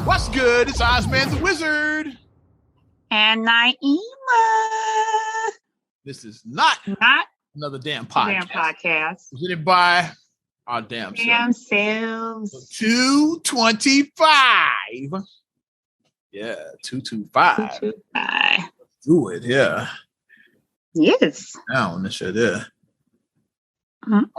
What's good? It's Ozman the Wizard. And Naima. This is not another damn podcast. Presented by our damn selves. 225. Yeah, 225. 225. Let's do it, yeah. Yes. Down this shit, yeah. I'm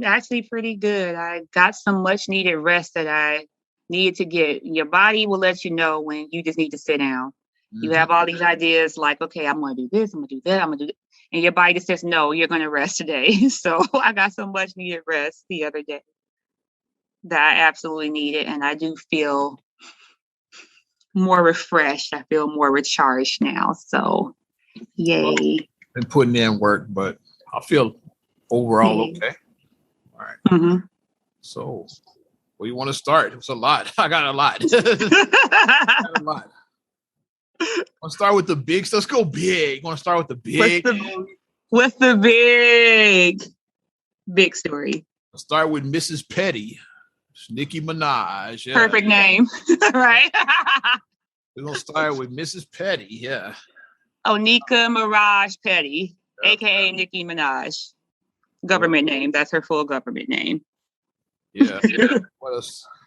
actually pretty good. I got some much needed rest that I needed to get. Your body will let you know when you just need to sit down. Mm-hmm. You have all these ideas like, okay, I'm going to do this, I'm going to do that, I'm going to do that. And your body just says, no, you're going to rest today. So I got some much needed rest the other day that I absolutely needed. And I do feel more refreshed. I feel more recharged now. So yay. Been putting in work, but I feel overall okay. All right. Mm-hmm. So where you want to start? It's a lot. I got a lot. I want to start with the big. Let's go big. Want to start with the big? What's the big story? Let's start with Mrs. Petty. It's Nicki Minaj. Yeah. Perfect name, right? We're gonna start with Mrs. Petty. Yeah. Onika Mirage Petty, aka Nicki Minaj. Government name. That's her full government name. Yeah.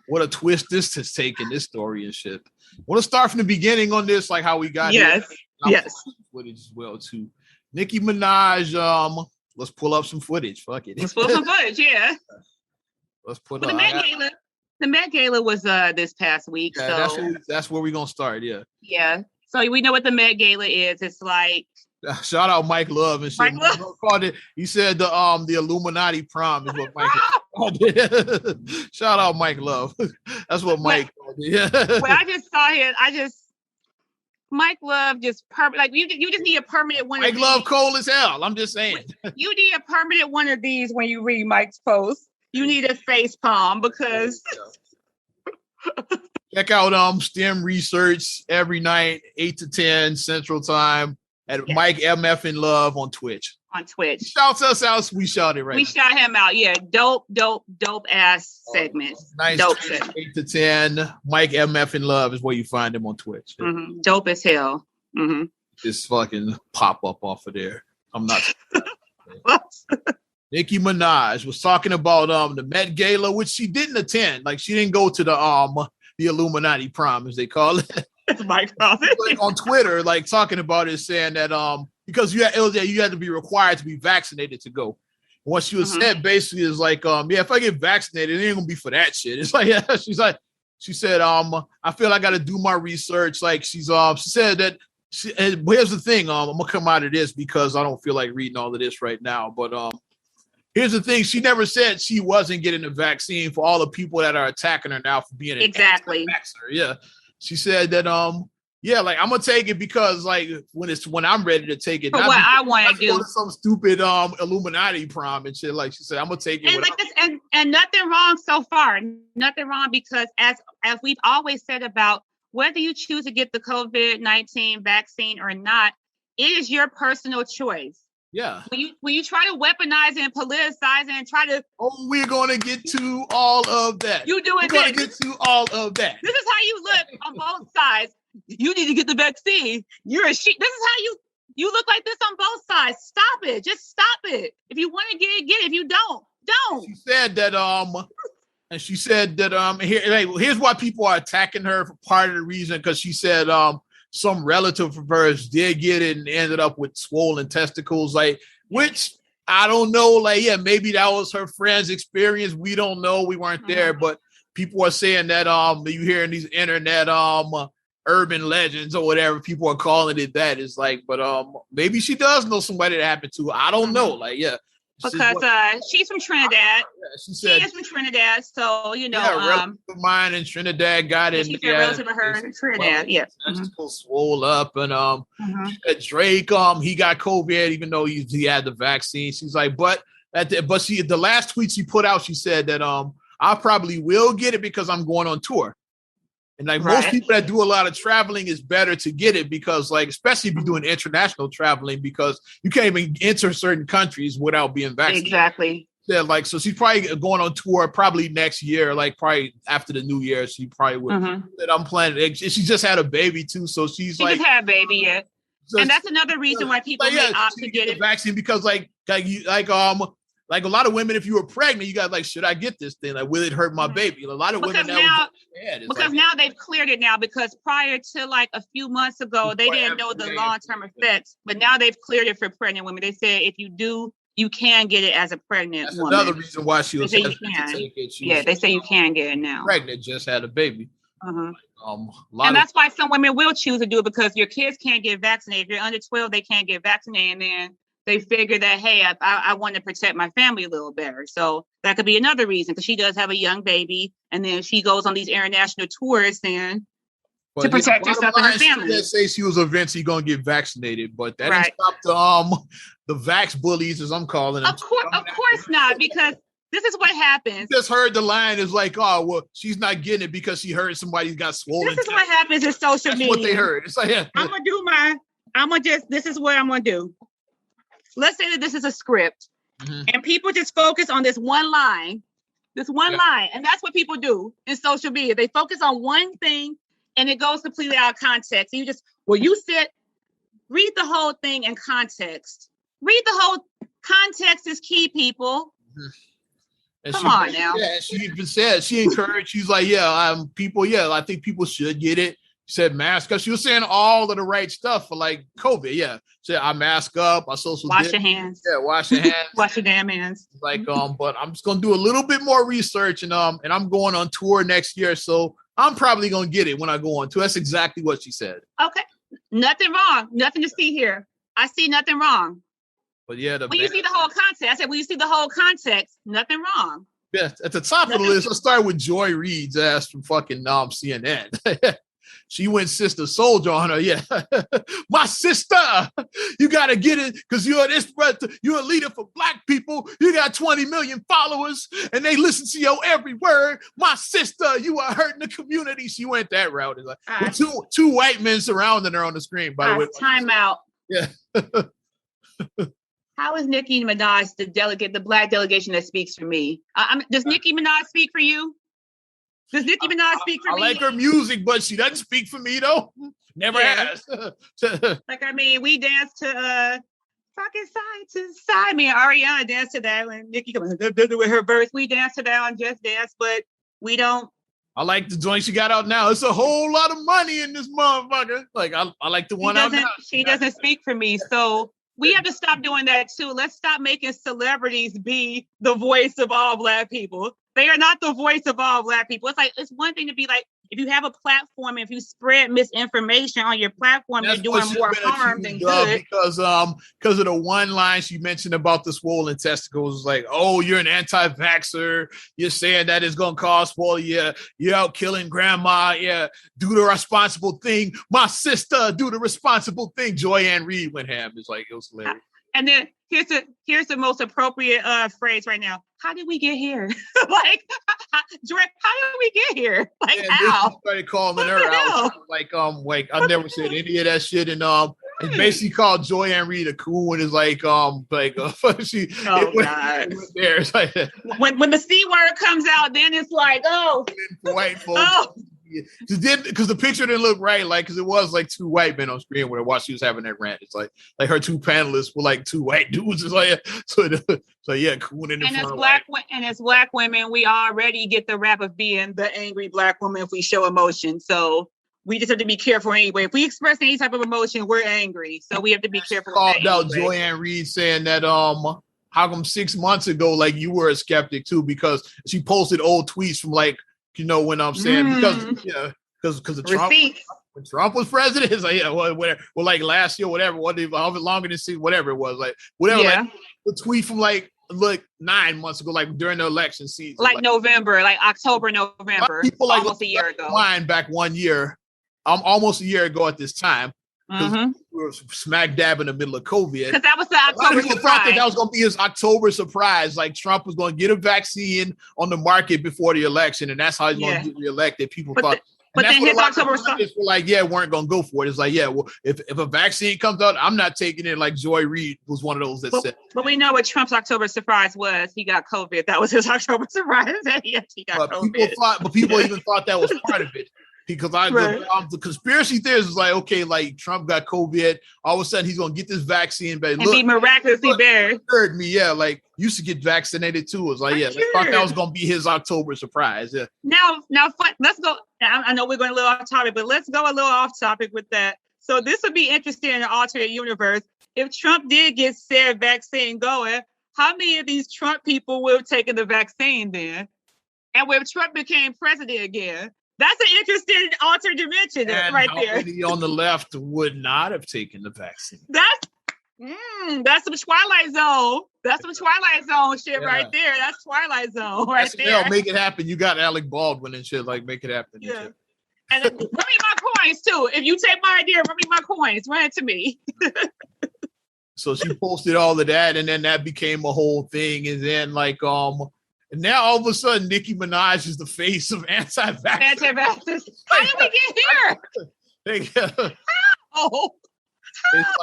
What a twist this has taken, this story and shit. Want to start from the beginning on this, like how we got here? Yes. Footage as well too. Nicki Minaj. Let's pull up some footage. Fuck it. Let's pull some footage. Yeah. Let's put the Met Gala. The Met Gala was this past week. Yeah, so that's where we're gonna start. Yeah. Yeah. So we know what the Met Gala is. It's like. Shout out Mike Love and shit. Mike Love called it. He said the Illuminati prom is what Mike called it. Shout out Mike Love. That's what Mike called it. Yeah. When I just saw him, Mike Love just permanent. Like you just need a permanent one. Mike Love cold as hell. I'm just saying. You need a permanent one of these when you read Mike's post. You need a face palm because. Check out STEM research every night, 8 to 10 Central Time. At Mike MF in Love on Twitch. Shouts us out. We shout it right. We shout him out. Yeah. Dope ass segments. Nice. Dope 8 to 10. Mike MF in Love is where you find him on Twitch. Mm-hmm. Dope as hell. Mm-hmm. Just fucking pop up off of there. I'm not. Nicki Minaj was talking about the Met Gala, which she didn't attend. Like she didn't go to the Illuminati prom, as they call it. Mike like on Twitter, like talking about it, saying that because you had to be required to be vaccinated to go. What she was saying basically is like, if I get vaccinated, it ain't gonna be for that shit. It's like, yeah, she said, I feel I got to do my research. Like she said that here's the thing, I'm gonna come out of this because I don't feel like reading all of this right now. But here's the thing, she never said she wasn't getting the vaccine for all the people that are attacking her now for being an anti-vaxxer. Yeah. She said that like I'm gonna take it because like when I'm ready to take it. For what I want to do. Some stupid Illuminati prom and shit. Like she said, I'm gonna take it. And nothing wrong so far. Nothing wrong because as we've always said about whether you choose to get the COVID-19 vaccine or not, it is your personal choice. Yeah. When you try to weaponize and politicize and try to. Oh, we're gonna get to all of that. You do it. We're gonna get to all of that. This is how you look on both sides. You need to get the vaccine. You're a sheep. This is how you look like this on both sides. Stop it. Just stop it. If you want to get it, get it. If you don't. She said that and she said that here's why people are attacking her for part of the reason because she said some relative of hers did get it and ended up with swollen testicles, like, which I don't know, like, yeah, maybe that was her friend's experience. We don't know. We weren't there, but people are saying that you hear in these internet urban legends or whatever, people are calling it that. It's like, but maybe she does know somebody that happened to. I don't know. Like, yeah. Because she's from Trinidad. She is from Trinidad, so a relative of mine in Trinidad got it. She's a relative of her in Trinidad. Yeah, swole up, and Drake, he got COVID even though he had the vaccine. She's like, the last tweet she put out, she said that I probably will get it because I'm going on tour. And like most people that do a lot of traveling, it's better to get it because, like, especially if you're doing international traveling, because you can't even enter certain countries without being vaccinated. Exactly. Yeah, like so she's probably going on tour probably next year, like probably after the new year. She probably would. That I'm planning. She just had a baby too, so she just had a baby, yeah. So and that's another reason why people may opt to get the vaccine because like a lot of women, if you were pregnant, you got like, should I get this thing? Like, will it hurt my baby? A lot of women now they've cleared it now because prior to like a few months ago, they didn't know the long-term effects, but now they've cleared it for pregnant women. They said if you do, you can get it as a pregnant woman. Another reason why she was to take it. They say you can get it now. Pregnant, just had a baby. And that's why some women will choose to do it because your kids can't get vaccinated. If you're under 12, they can't get vaccinated. And then they figure that, hey, I want to protect my family a little better. So that could be another reason because she does have a young baby. And then she goes on these international tours then to protect herself and her family. She say she was eventually going to get vaccinated, but that didn't stop the vax bullies, as I'm calling them. Of course not, because this is what happens. You just heard the line is like, oh, well, she's not getting it because she heard somebody got swollen. This is what happens in social media. That's what they heard. It's like, this is what I'm going to do. Let's say that this is a script and people just focus on this one line, and that's what people do in social media. They focus on one thing and it goes completely out of context. You just, read the whole thing in context. Read the whole context is key, people. And Come on now. Yeah, she even said, she encouraged, she's like, people, I think people should get it. She said mask, because she was saying all of the right stuff for like COVID. Yeah. She said, I mask up, I social wash your hands. Yeah, wash your hands. Wash your damn hands. Like, but I'm just gonna do a little bit more research and I'm going on tour next year. So I'm probably gonna get it when I go on tour. That's exactly what she said. Okay. Nothing wrong. Nothing to see here. I see nothing wrong. But yeah, when you see the whole context, I said, when you see the whole context, nothing wrong. Yeah, at the top of the list, let's start with Joy Reid's ass from fucking CNN. She went sister soldier on her. Yeah, my sister, you gotta get it because you're you're a leader for Black people. You got 20 million followers, and they listen to your every word. My sister, you are hurting the community. She went that route. It's like with two white men surrounding her on the screen. By the way, time out. Yeah. How is Nicki Minaj the Black delegation that speaks for me? Does Nicki Minaj speak for you? Does Nicki Minaj speak for me? I like her music, but she doesn't speak for me though. Never has. We danced to fucking Side to Side. Me and Ariana danced to that when Nicki comes with her verse. We danced to that on Just Dance, but we don't. I like the joint she got out now. It's a whole lot of money in this motherfucker. Like I like the one out now. She doesn't speak for me, so. We have to stop doing that too. Let's stop making celebrities be the voice of all Black people. They are not the voice of all Black people. It's like, it's one thing to be like, if you have a platform, if you spread misinformation on your platform, you're doing more harm than good. Because of the one line she mentioned about the swollen testicles, like, oh, you're an anti-vaxxer. You're saying that it's going to cause swole. Yeah, you're out killing grandma. Yeah, do the responsible thing. My sister, do the responsible thing. Joy-Ann Reid went ham. It's like, it was hilarious. And then here's the most appropriate phrase right now. How did we get here? Like, Joy, how did we get here? Like, how? They started calling her out. Like, I never said any of that shit. And basically called Joy-Ann Reid a coon. And is like, she. Oh God. There. It's like, when the C word comes out, then it's like, oh. White folks. Oh. Because the picture didn't look right, like, because it was like two white men on screen while she was having that rant. It's like her two panelists were like two white dudes. It's like, so yeah, cool. And as Black women, we already get the rap of being the angry Black woman if we show emotion. So we just have to be careful anyway. If we express any type of emotion, we're angry. So we have to be careful. Called out Joy-Ann Reid saying that how come 6 months ago, like, you were a skeptic too, because she posted old tweets from like. You know what I'm saying? Because of Trump. When Trump was president, it's like, like last year, whatever, longer than 6, whatever it was, like whatever. Yeah. Like the tweet from like 9 months ago, like during the election season, like November, like October, November, people like almost a year ago. Back 1 year, almost a year ago at this time. We were smack dab in the middle of COVID. Because that was the October surprise. Thought that was going to be his October surprise. Like Trump was going to get a vaccine on the market before the election, and that's how he's going to get reelected. People thought But then his October it's like, yeah, weren't gonna go for it. It's like, yeah, well, if a vaccine comes out, I'm not taking it. Like Joy Reid was one of those that said. But we know what Trump's October surprise was. He got COVID. That was his October surprise. He got COVID. People even thought that was part of it. Because the conspiracy theories is like, okay, like Trump got COVID, all of a sudden he's gonna get this vaccine, but and be miraculously better. Heard me, yeah, like you should get vaccinated too. It's like, yeah, I thought that was gonna be his October surprise. Yeah. Now, let's go. I know we're going a little off topic, but let's go a little off topic with that. So this would be interesting in an alternate universe. If Trump did get said vaccine going, how many of these Trump people would have taken the vaccine then? And when Trump became president again? That's an interesting alternate dimension right there. Many on the left would not have taken the vaccine. That's some Twilight Zone. That's some Twilight Zone shit right there. That's Twilight Zone right there. Make it happen. You got Alec Baldwin and shit. Like, make it happen. Yeah. And run me my coins too. If you take my idea, run me my coins. Run it to me. So she posted all of that, and then that became a whole thing. And then and now all of a sudden, Nicki Minaj is the face of anti-vaxxers. Anti-vaxxers. How did we get here? How? It's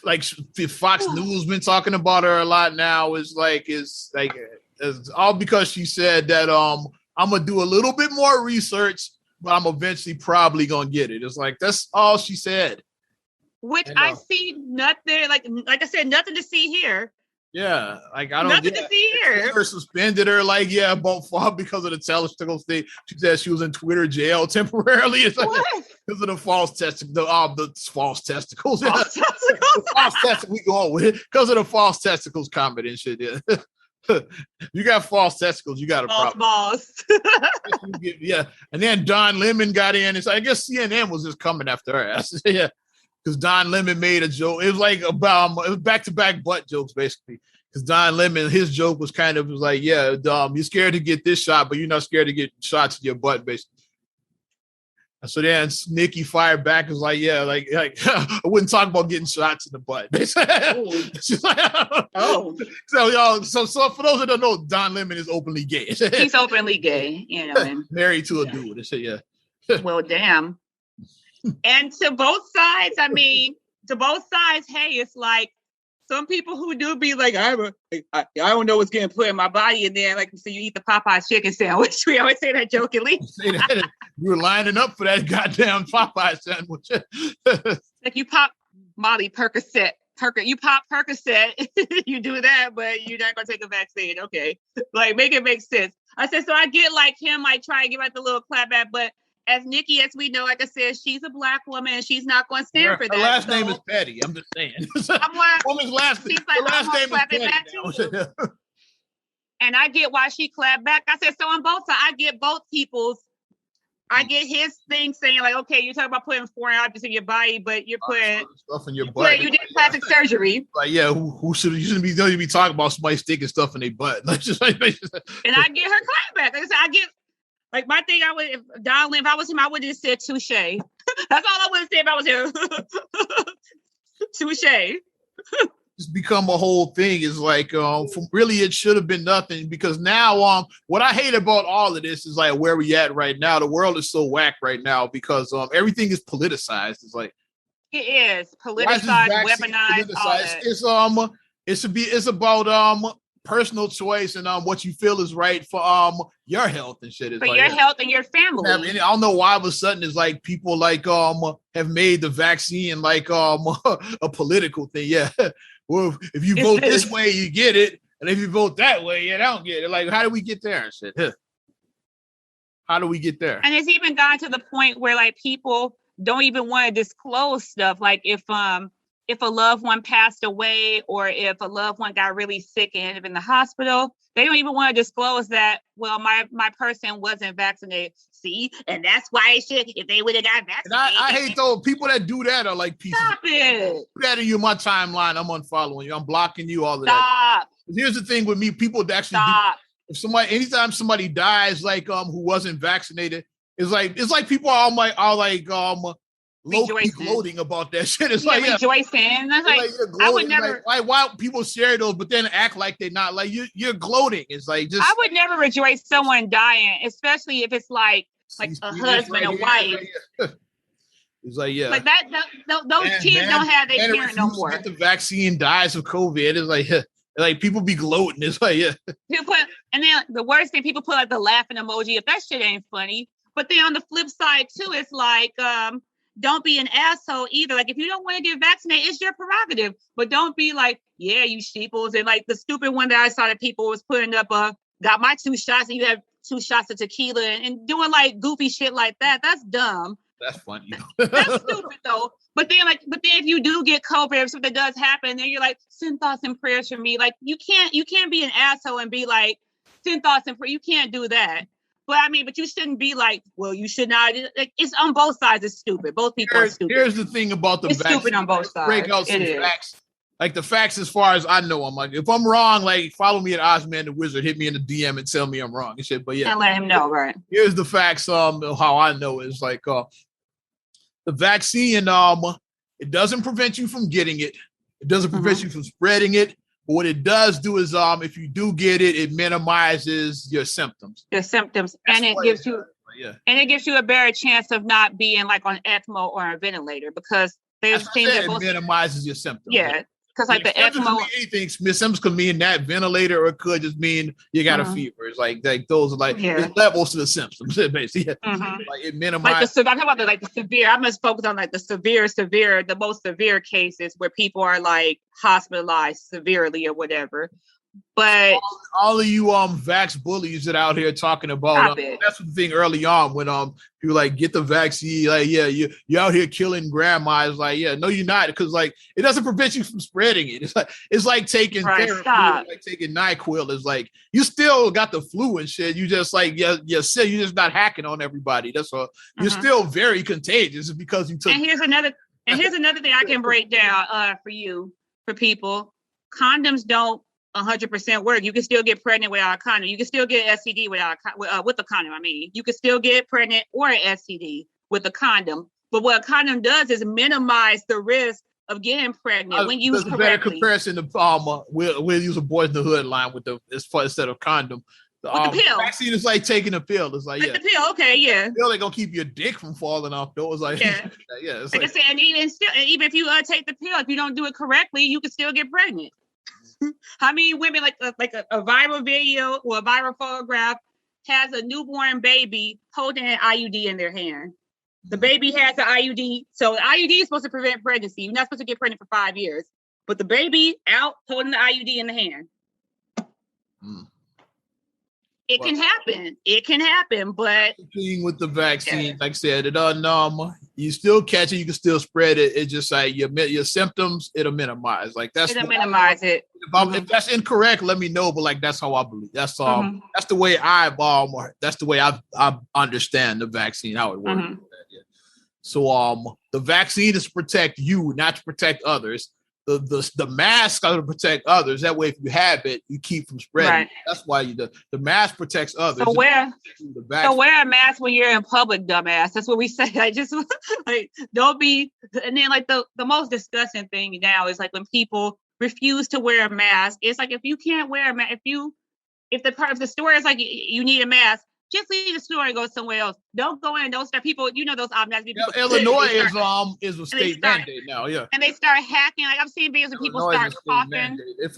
like Fox News been talking about her a lot now. It's all because she said that I'm gonna do a little bit more research, but I'm eventually probably gonna get it. It's like that's all she said. Which I see nothing like I said, nothing to see here. Yeah, like I don't. Nothing to see here. Her suspended her, like because of the testicles thing. She said she was in Twitter jail temporarily. It's like because of the false testicles. The false testicles. False testicles. We go on with it because of the false testicles comment and shit. Yeah. You got false testicles. You got a problem. Balls. Yeah, and then Don Lemon got in. And so I guess CNN was just coming after her ass. Yeah. Because Don Lemon made a joke. It was like about it was back-to-back butt jokes, basically. Because Don Lemon, his joke was like, yeah, you're scared to get this shot, but you're not scared to get shots in your butt, basically. And so then Nicki fired back, was like, yeah, like I wouldn't talk about getting shots in the butt. She's like, oh. So for those that don't know, Don Lemon is openly gay. He's openly gay, and married to a dude. They say, yeah. Well, damn. And to both sides, hey, it's like some people who do be like, I don't know what's getting put in my body, and then so you eat the Popeye chicken sandwich. We always say that jokingly. You were lining up for that goddamn Popeye sandwich. Like you pop Molly Percocet. You pop Percocet, you do that, but you're not gonna take a vaccine. Okay, like make it make sense. I said, so I get like him, I try to give like the little clap back, but. As Nicki, as we know, like I said, she's a Black woman and she's not going to stand for that. Her last name is Petty. I'm just saying. I'm like, woman's last name is Petty. And I get why she clapped back. I said, so on both sides, I get both people's. I get his thing saying like, okay, you're talking about putting foreign objects in your body, but you're putting stuff in your butt. You did plastic surgery. Like, yeah, you shouldn't be talking about somebody sticking stuff in their butt. And I get her clap back. Like I said, I get. Like my thing, if I was him, I would have just said touche. That's all I would have said if I was him. Touche. It's become a whole thing. Is like, really, it should have been nothing because now, what I hate about all of this is like where we at right now. The world is so whack right now because everything is politicized. It's like it is politicized, weaponized. All that. It's about personal choice and what you feel is right for your health and shit. For your health and your family. I don't know why all of a sudden it's like people like have made the vaccine like a political thing. Yeah. Well, if you vote this way, you get it. And if you vote that way, you don't get it. Like, how do we get there and shit? How do we get there? And it's even gotten to the point where like people don't even want to disclose stuff. Like if a loved one passed away or if a loved one got really sick and ended up in the hospital, they don't even want to disclose that, well, my person wasn't vaccinated. See? And that's why it should, if they would have got vaccinated. And I hate those people that do that are like pieces. Stop it. Put that in you, my timeline. I'm unfollowing you. I'm blocking you, all of that. Here's the thing with me, people that actually anytime somebody dies like who wasn't vaccinated, it's like people are like low-key gloating about that shit. It's rejoicing. That's like I would never. Like why people share those, but then act like they're not. Like you're gloating. It's like just. I would never rejoice someone dying, especially if it's like like a husband, a wife. It's like, yeah, like that. Those kids don't have their parent no more. Get the vaccine, dies of COVID. It's like, like people be gloating. It's like, yeah. And then the worst thing, people put like the laughing emoji if that shit ain't funny. But then on the flip side too, it's like, don't be an asshole either. Like if you don't want to get vaccinated, it's your prerogative. But don't be like, yeah, you sheeples, and like the stupid one that I saw that people was putting up, got my 2 shots, and you have 2 shots of tequila, and doing like goofy shit like that. That's dumb. That's funny. That's stupid though. But then if you do get COVID, if something does happen, then you're like, send thoughts and prayers for me. Like you can't be an asshole and be like, send thoughts and prayers. You can't do that. But I mean, but you shouldn't be like, well, you should not. Like it's on both sides. It's stupid. Both people are stupid. Here's the thing about the vaccine. It's stupid on both sides. Break out some facts. Like the facts, as far as I know, I'm like, if I'm wrong, like follow me at Ozman the Wizard, hit me in the DM and tell me I'm wrong and shit. But yeah, and let him know, right? Here's the facts. How I know is like, the vaccine, it doesn't prevent you from getting it. It doesn't prevent you from spreading it. But what it does do is, if you do get it, it minimizes your symptoms. And it gives you, and it gives you a better chance of not being like on ECMO or a ventilator, because they've seen that it minimizes your symptoms. Yeah. Because like the ECMO, symptoms could mean that ventilator, or it could just mean you got a fever. It's like those are like levels to the symptoms, basically. Like it minimizes. I'm talking about the severe. I must focus on like the the most severe cases where people are like hospitalized severely or whatever. But all of you vax bullies that out here talking about that's the thing early on when people like get the vaccine, like you out here killing grandma. It's like, no, you're not, because like it doesn't prevent you from spreading it. It's like taking therapy, like taking NyQuil. It's like you still got the flu and shit. You just like you're sick. You're just not hacking on everybody. That's all. You're still very contagious because you took. And here's another thing I can break down for people. Condoms don't 100% work. You can still get pregnant without a condom. You can still get STD with a condom. I mean, you can still get pregnant or an STD with a condom. But what a condom does is minimize the risk of getting pregnant when used correctly. Better comparison to we'll use a Boys in the Hood line instead of condom. The pill. Vaccine is like taking a pill. It's like the pill. Okay, yeah. The pill ain't gonna keep your dick from falling off. Though it's like It's like I said, and even if you take the pill, if you don't do it correctly, you can still get pregnant. How many women like a viral video or a viral photograph has a newborn baby holding an IUD in their hand? The baby has an IUD. So the IUD is supposed to prevent pregnancy. You're not supposed to get pregnant for 5 years. But the baby out holding the IUD in the hand. It can happen. It can happen, but the thing with the vaccine, like I said, it you still catch it, you can still spread it. It's just like your symptoms, it'll minimize. Like it'll minimize it. If that's incorrect, let me know. But like that's how I believe. That's that's the way that's the way I understand the vaccine, how it works. So the vaccine is to protect you, not to protect others. The mask are to protect others. That way, if you have it, you keep from spreading. Right. That's why the mask protects others. So wear a mask when you're in public, dumbass. That's what we say. I just like don't be. And then like the most disgusting thing now is like when people refuse to wear a mask. It's like if you can't wear a mask, if the store is like you need a mask, just leave the store and go somewhere else. Don't go in. Don't start people. You know those obnoxious people. Illinois is a state mandate now. Yeah, and they start hacking. Like I've seen videos of people start coughing. If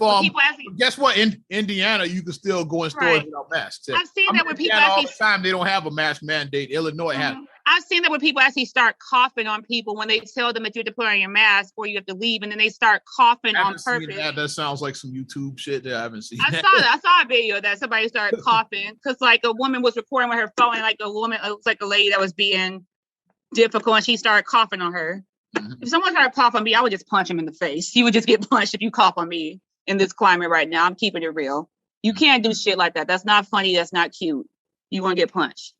guess what? In Indiana, you can still go in stores without masks. I've seen that when people all the time they don't have a mask mandate. Illinois has. I've seen that when people actually start coughing on people when they tell them that you have to put on your mask or you have to leave, and then they start coughing on purpose. That sounds like some YouTube shit that I haven't seen. I saw a video that somebody started coughing because like a woman was recording with her phone, and like a woman, it was like a lady that was being difficult, and she started coughing on her. If someone tried to cough on me, I would just punch him in the face. You would just get punched if you cough on me in this climate right now. I'm keeping it real. You can't do shit like that. That's not funny. That's not cute. You want to get punched.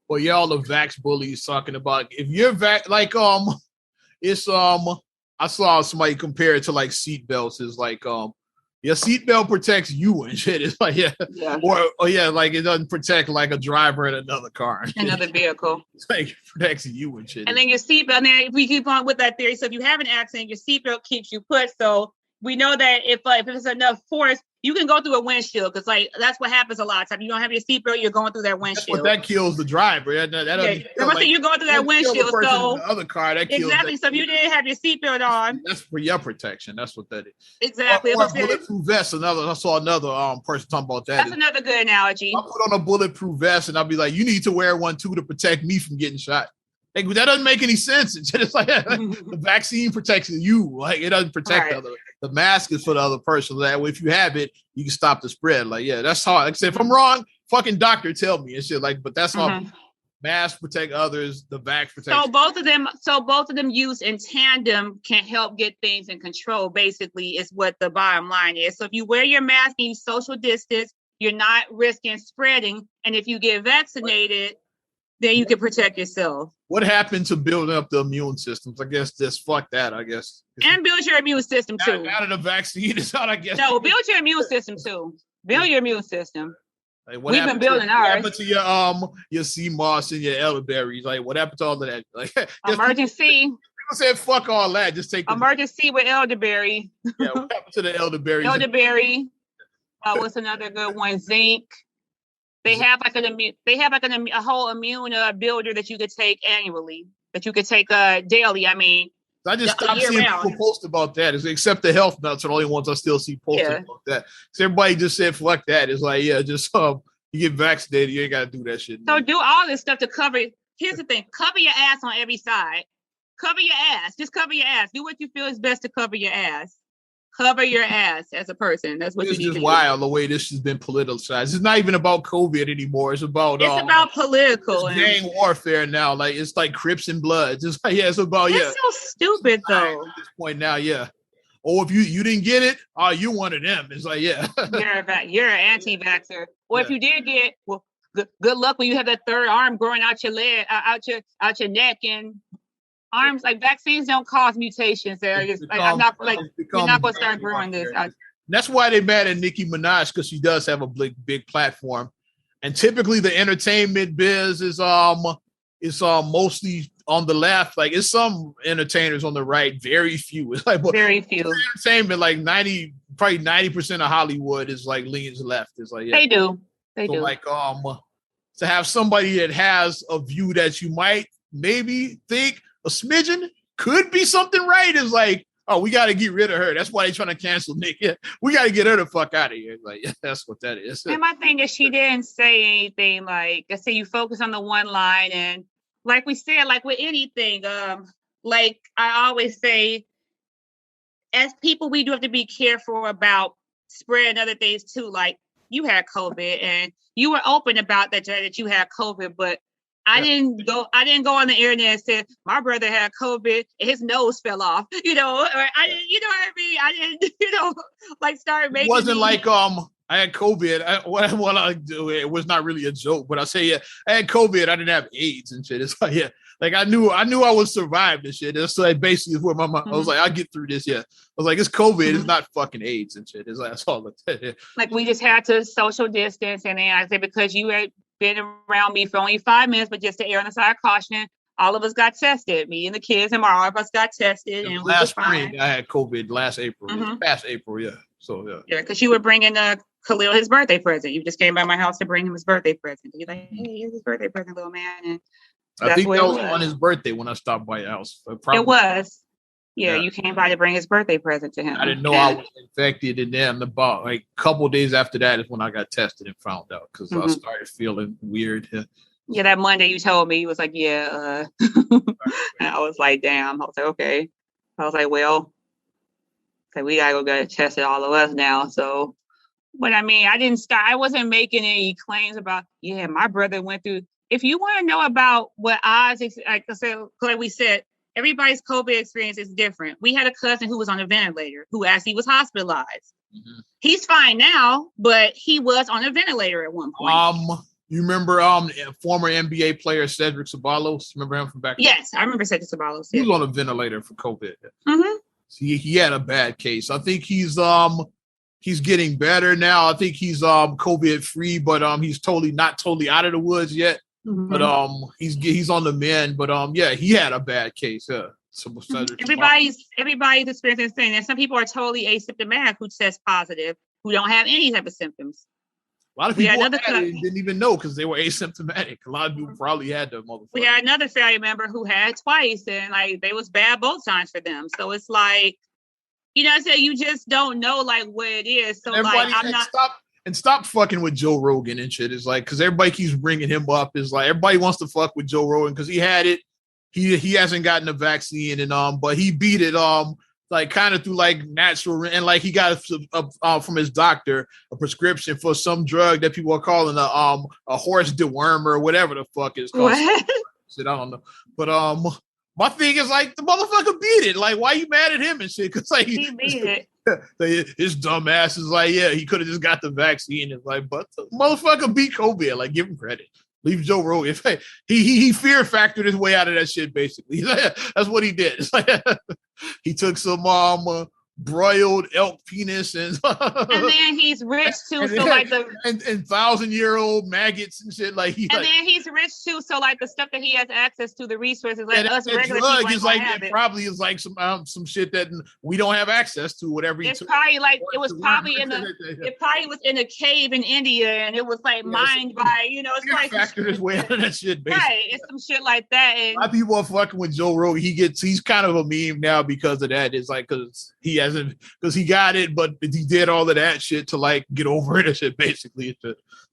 Well, y'all the vax bullies talking about if you're like it's I saw somebody compare it to like seatbelts. It's like your seatbelt protects you and shit. It's like like it doesn't protect like a driver in another car, another vehicle. It's like it protects you and shit. And then your seatbelt. And then if we keep on with that theory, so if you have an accident, your seatbelt keeps you put. So we know that if there's enough force, You can go through a windshield because, like, that's what happens a lot of times. You don't have your seatbelt, you're going through that windshield. That's what that kills the driver. That you're going through that windshield. So in the other car, that kills exactly. So if you didn't have your seatbelt on, that's for your protection. That's what that is. Exactly. Or bulletproof vest. I saw another person talking about that. That's another good analogy. I'll put on a bulletproof vest and I'll be like, you need to wear one too to protect me from getting shot. Like, that doesn't make any sense. It's like the vaccine protects you. Like, it doesn't protect the mask is for the other person. That way, if you have it, you can stop the spread. Like, yeah, that's how. Like I said, if I'm wrong, fucking doctor tell me and shit. Like, but that's how masks protect others. The vax protects. So both of them used in tandem can help get things in control. Basically, is what the bottom line is. So if you wear your mask and you social distance, you're not risking spreading. And if you get vaccinated, then you can protect yourself. What happened to building up the immune systems? I guess just fuck that, I guess. And build your immune system too. Now that the vaccine is out, I guess. No, build your immune system too. Build your immune system. Like, we've been building ours. What happened to your sea moss and your elderberries? Like, what happened to all of that? Like, emergency. People said fuck all that. Just take emergency with elderberry. Yeah, what happened to the elderberries? Elderberry. What's another good one? Zinc. They have like a whole immune builder that you could take annually, that you could take daily. I mean, I just stopped seeing people post about that. Except the health nuts are the only ones I still see posting about that. So everybody just said fuck that. It's like, yeah, just you get vaccinated, you ain't gotta do that shit. So do all this stuff to cover. Here's the thing: cover your ass on every side. Cover your ass. Just cover your ass. Do what you feel is best to cover your ass. Cover your ass as a person. That's what you need to do. It's just wild the way this has been politicized. It's not even about COVID anymore. It's about political gang warfare now. Like, it's like Crips and Bloods. It's like, it's about It's so stupid though. At this point now, yeah. Or if you didn't get it, you one of them. It's like, yeah. You're an anti-vaxxer. Or if you did get, well, good luck when you have that third arm growing out your leg, out your neck and arms. Like, vaccines don't cause mutations. You're not going to start growing this. That's why they're mad at Nicki Minaj, because she does have a big platform, and typically the entertainment biz is mostly on the left. Like, it's some entertainers on the right, very few. It's like very few entertainment. Like 90% of Hollywood is like leans left. It's like, yeah. They do. Like to have somebody that has a view that you might maybe think a smidgen could be something right is like, oh, we got to get rid of her. That's why they're trying to cancel Nick. Yeah, we got to get her the fuck out of here. Like, yeah, that's what that is. And my thing is, she didn't say anything. Like, I say, you focus on the one line, and like we said, like with anything, like I always say, as people, we do have to be careful about spreading other things too. Like, you had COVID, and you were open about that you had COVID, but I didn't go on the internet and say my brother had COVID and his nose fell off, or I didn't, you know what I mean? I didn't, like start making. It wasn't like I had COVID. What I do, it was not really a joke, but I say, yeah, I had COVID. I didn't have AIDS and shit. It's like, yeah, like I knew I would survive this shit. That's like basically is where my mom. I was like, I'll get through this. Yeah, I was like, it's COVID. It's not fucking AIDS and shit. It's like, that's all. Like, we just had to social distance, and then I said, because you had been around me for only 5 minutes, but just to err on the side of caution, all of us got tested. Me and the kids and all of us got tested. And last spring, I had COVID last April. Past April, yeah. So yeah. Yeah, because you were bringing Khalil his birthday present. You just came by my house to bring him his birthday present. You're like, hey, here's his birthday present, little man. And I think that was on his birthday when I stopped by your house. It was. Yeah, you came by to bring his birthday present to him. I didn't know I was infected, and then about like a couple of days after that is when I got tested and found out, because I started feeling weird. Yeah, that Monday you told me, you was like, yeah. And I was like, damn. I was like, okay. I was like, well, we gotta go get tested, all of us now. So, but I mean, I wasn't making any claims about, yeah, my brother went through. If you want to know about what Oz, like we said, everybody's COVID experience is different. We had a cousin who was on a ventilator who actually was hospitalized. He's fine now, but he was on a ventilator at one point. You remember former NBA player Cedric Ceballos? Remember him from back then? Yes, I remember Cedric Ceballos. He was on a ventilator for COVID. See, he had a bad case. I think he's getting better now. I think he's COVID free, but he's not totally out of the woods yet. But he's on the mend. But yeah, he had a bad case. Yeah. Everybody's experiencing the same. And some people are totally asymptomatic who test positive, who don't have any type of symptoms. A lot of people didn't even know because they were asymptomatic. A lot of people probably had the motherfucker. We had another family member who had twice, and like they was bad both times for them. So it's like, you know what I'm saying? You just don't know like what it is. So like I'm not stop fucking with Joe Rogan and shit. It's like because everybody keeps bringing him up. It's like everybody wants to fuck with Joe Rogan because he had it. He hasn't gotten the vaccine and but he beat it like kind of through like natural and like he got from his doctor a prescription for some drug that people are calling a horse dewormer or whatever the fuck it's called. Shit, I don't know. But my thing is like the motherfucker beat it. Like why you mad at him and shit? Because like he beat it. His dumb ass is like, yeah, he could have just got the vaccine. It's like, but the motherfucker beat COVID. Like, give him credit. Leave Joe Rogan. He fear factored his way out of that shit. Basically, that's what he did. It's like, he took some broiled elk penis and then he's rich too. So like the and 1,000-year-old maggots and shit. Like then he's rich too. So like the stuff that he has access to, the resources, like us regular drug people is like it probably is like some shit that we don't have access to. Whatever. It's probably like it was probably it probably was in a cave in India and it was like mined by it's like factored his way out of that shit. Basically. Right, it's some shit like that. And a lot of people are fucking with Joe Rogan. He's kind of a meme now because of that. It's like because he got it, but he did all of that shit to like get over it and shit, basically.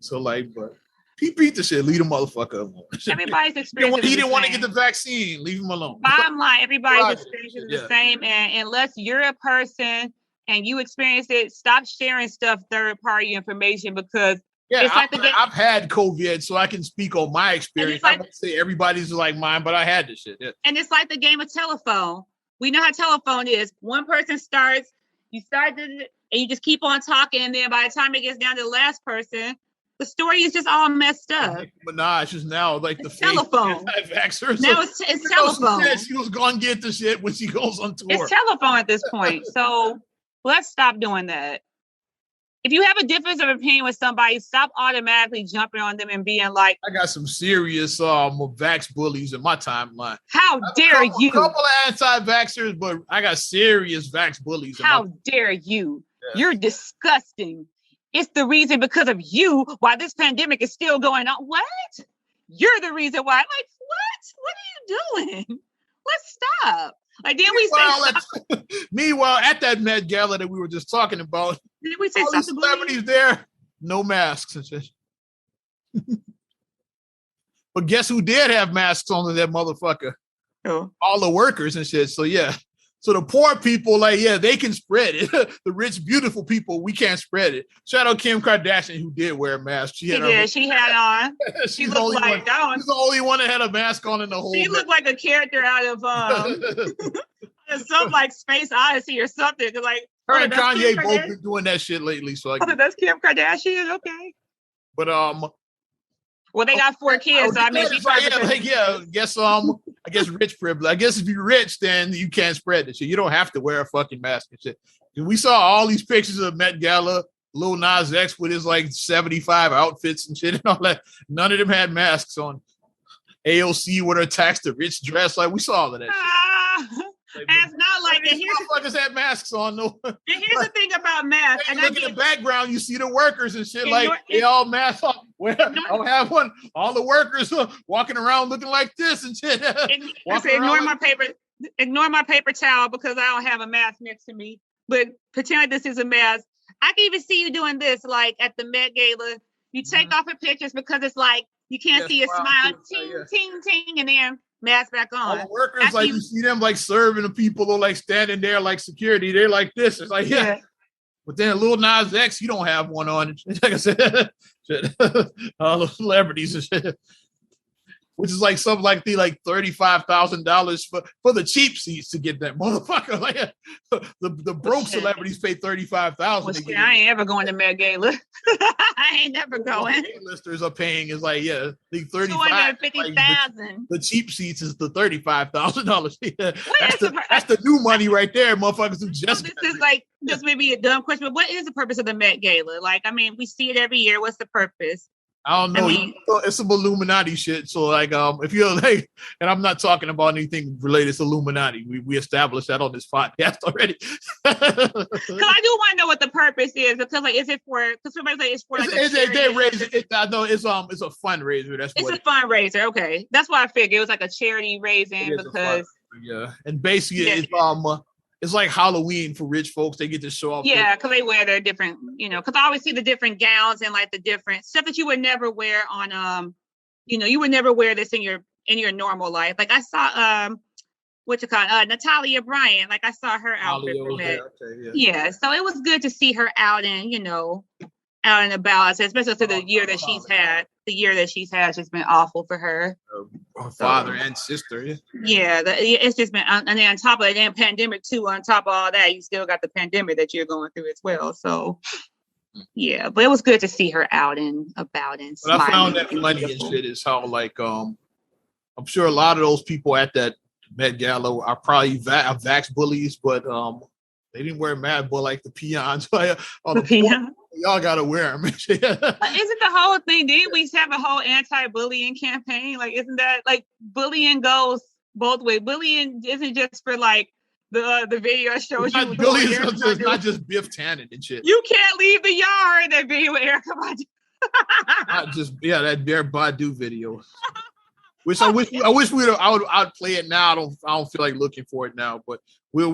So like, but he beat the shit. Leave the motherfucker alone. Everybody's experience. He didn't want to get the vaccine. Leave him alone. Bottom line, everybody's experience is the same, and unless you're a person and you experience it, stop sharing stuff third-party information because. Yeah, I've had COVID, so I can speak on my experience. I won't say everybody's like mine, but I had this shit. Yeah. And it's like the game of telephone. We know how telephone is. One person starts, you start and you just keep on talking, and then by the time it gets down to the last person, the story is just all messed up. Minaj is now like the telephone. Anti-vaxxer. Now it's telephone. She was going to get the shit when she goes on tour. It's telephone at this point. So let's stop doing that. If you have a difference of opinion with somebody, stop automatically jumping on them and being like, I got some serious vax bullies in my timeline. How dare you? A couple of anti-vaxxers, but I got serious vax bullies. How dare you? Yeah. You're disgusting. It's the reason because of you why this pandemic is still going on. What? You're the reason why. I'm like, what? What are you doing? Let's stop. Like, didn't we say meanwhile, at that Met Gala that we were just talking about, did we say all these celebrities there, no masks and shit. But guess who did have masks on that motherfucker? Oh. All the workers and shit. So yeah. So the poor people, like, yeah, they can spread it. The rich, beautiful people, we can't spread it. Shout out Kim Kardashian, who did wear a mask. She had on. She looked like she's the only one that had a mask on in the whole. She looked like a character out of some like Space Odyssey or something. Like her and Kanye both been doing that shit lately. So that's Kim Kardashian. Okay. But well, they got 4 kids, so I mean, I guess rich privilege. I guess if you're rich, then you can't spread this shit. You don't have to wear a fucking mask and shit. We saw all these pictures of Met Gala, Lil Nas X with his like 75 outfits and shit and all that. None of them had masks on. AOC with her tax the rich dress, like we saw all of that shit. It's not like that. Motherfuckers had masks on, though. And here's the thing about masks. And look in the background, you see the workers and shit, like they all masked up. I'll have one. All the workers walking around looking like this and shit. Ignore my paper towel because I don't have a mask next to me. But pretend like this is a mask. I can even see you doing this, like at the Met Gala. You take off your pictures because it's like you can't see your smile. Ting, ting, ting, and then mask back on. All the workers, like you see them like serving the people or like standing there like security. They're like this. It's like, yeah. But then Lil Nas X, you don't have one on. Like I said, shit. All the celebrities and shit. Which is like something like $35,000 for the cheap seats to get that motherfucker. Like the broke celebrities pay $35,000. I ain't ever going to Met Gala. I ain't never going. Listers are paying is like the $250,000. The cheap seats is the $35,000. That's the new money right there, motherfuckers. Who just this is like this may be a dumb question, but what is the purpose of the Met Gala? Like, I mean, we see it every year. What's the purpose? I don't know. I mean, It's some Illuminati shit. So like, if you're like, and I'm not talking about anything related to Illuminati. We established that on this podcast already. Because I do want to know what the purpose is. Because like, is it for? Because somebody say it's for like they raise it. I know it's a fundraiser. That's it's what a fundraiser. Okay, that's why I figured it was like a charity raising because and basically it's like Halloween for rich folks. They get to show off. Yeah, because they wear their different, because I always see the different gowns and like the different stuff that you would never wear on, you would never wear this in your normal life. Like I saw, Natalia Bryant. Like I saw her outfit for that. Yeah, so it was good to see her out and out and about, especially to the year that she's had. The year that she's had has just been awful for her. Her father and sister. Yeah, it's just been, and then on top of it, and pandemic too. On top of all that, you still got the pandemic that you're going through as well. So, yeah, but it was good to see her out and about and smiling. What I found that funny and shit is how like I'm sure a lot of those people at that Met Gala are probably vax bullies, but they didn't wear mad bull like the peons. Y'all gotta wear them. Isn't the whole thing? Didn't we have a whole anti-bullying campaign? Like, isn't that like bullying goes both ways? Bullying isn't just for like the video shows you. Bullying is not just Biff Tannen and shit. You can't leave the yard. That video with Erykah Badu. Not just that Bear Badu video. Which I wish I'd play it now. I don't feel like looking for it now, but we'll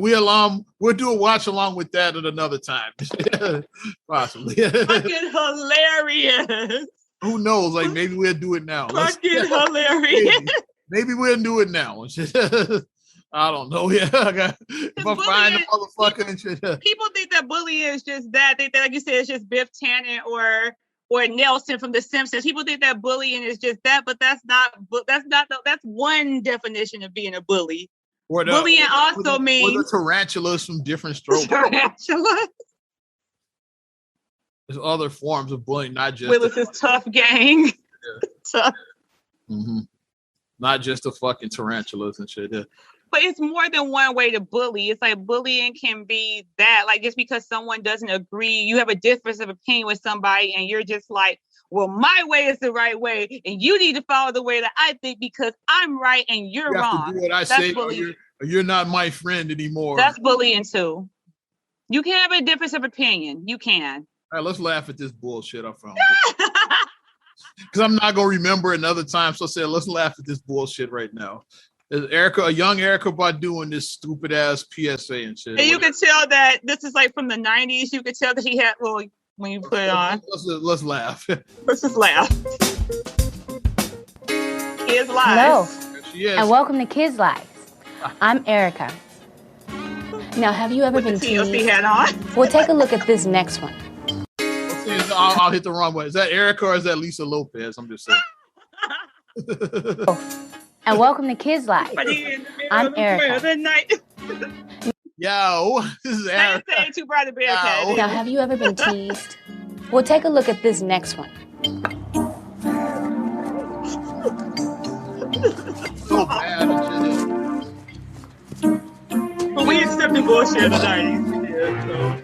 do a watch along with that at another time. Possibly. Fucking hilarious. Who knows? Like maybe we'll do it now. Fucking hilarious. Maybe we'll do it now. I don't know. Yeah. If I find the motherfucker and shit. People think that bullying is just that. They think, like you said, it's just Biff Tannen or Nelson from The Simpsons. People think that bullying is just that, but that's one definition of being a bully. Bullying also means the tarantulas from different strokes. Tarantulas. There's other forms of bullying, not just Willis's tough gang. Yeah. Tough. Mm-hmm. Not just the fucking tarantulas and shit. Yeah. But it's more than one way to bully. It's like bullying can be that, like just because someone doesn't agree, you have a difference of opinion with somebody and you're just like, well, my way is the right way and you need to follow the way that I think because I'm right and you're wrong. To do what I say or you're not my friend anymore. That's bullying too. You can have a difference of opinion. You can. All right, let's laugh at this bullshit I found. Because I'm not going to remember another time. So I said, let's laugh at this bullshit right now. There's a young Erykah Badu doing this stupid ass PSA and shit. And you could tell that this is like from the 90s. You could tell that he had, well, when you put it on. Let's laugh. Let's just laugh. Kids Live. Hello, and welcome to Kids Live. I'm Erykah. Now, have you ever been teased? Hat on? Well, take a look at this next one. I'll hit the wrong one. Is that Erykah or is that Lisa Lopez? I'm just saying. And welcome to Kids Live. I'm Erykah. Yo, this is Erykah. Now, have you ever been teased? Well, take a look at this next one. So bad. But we accepted bullshit in the 90s.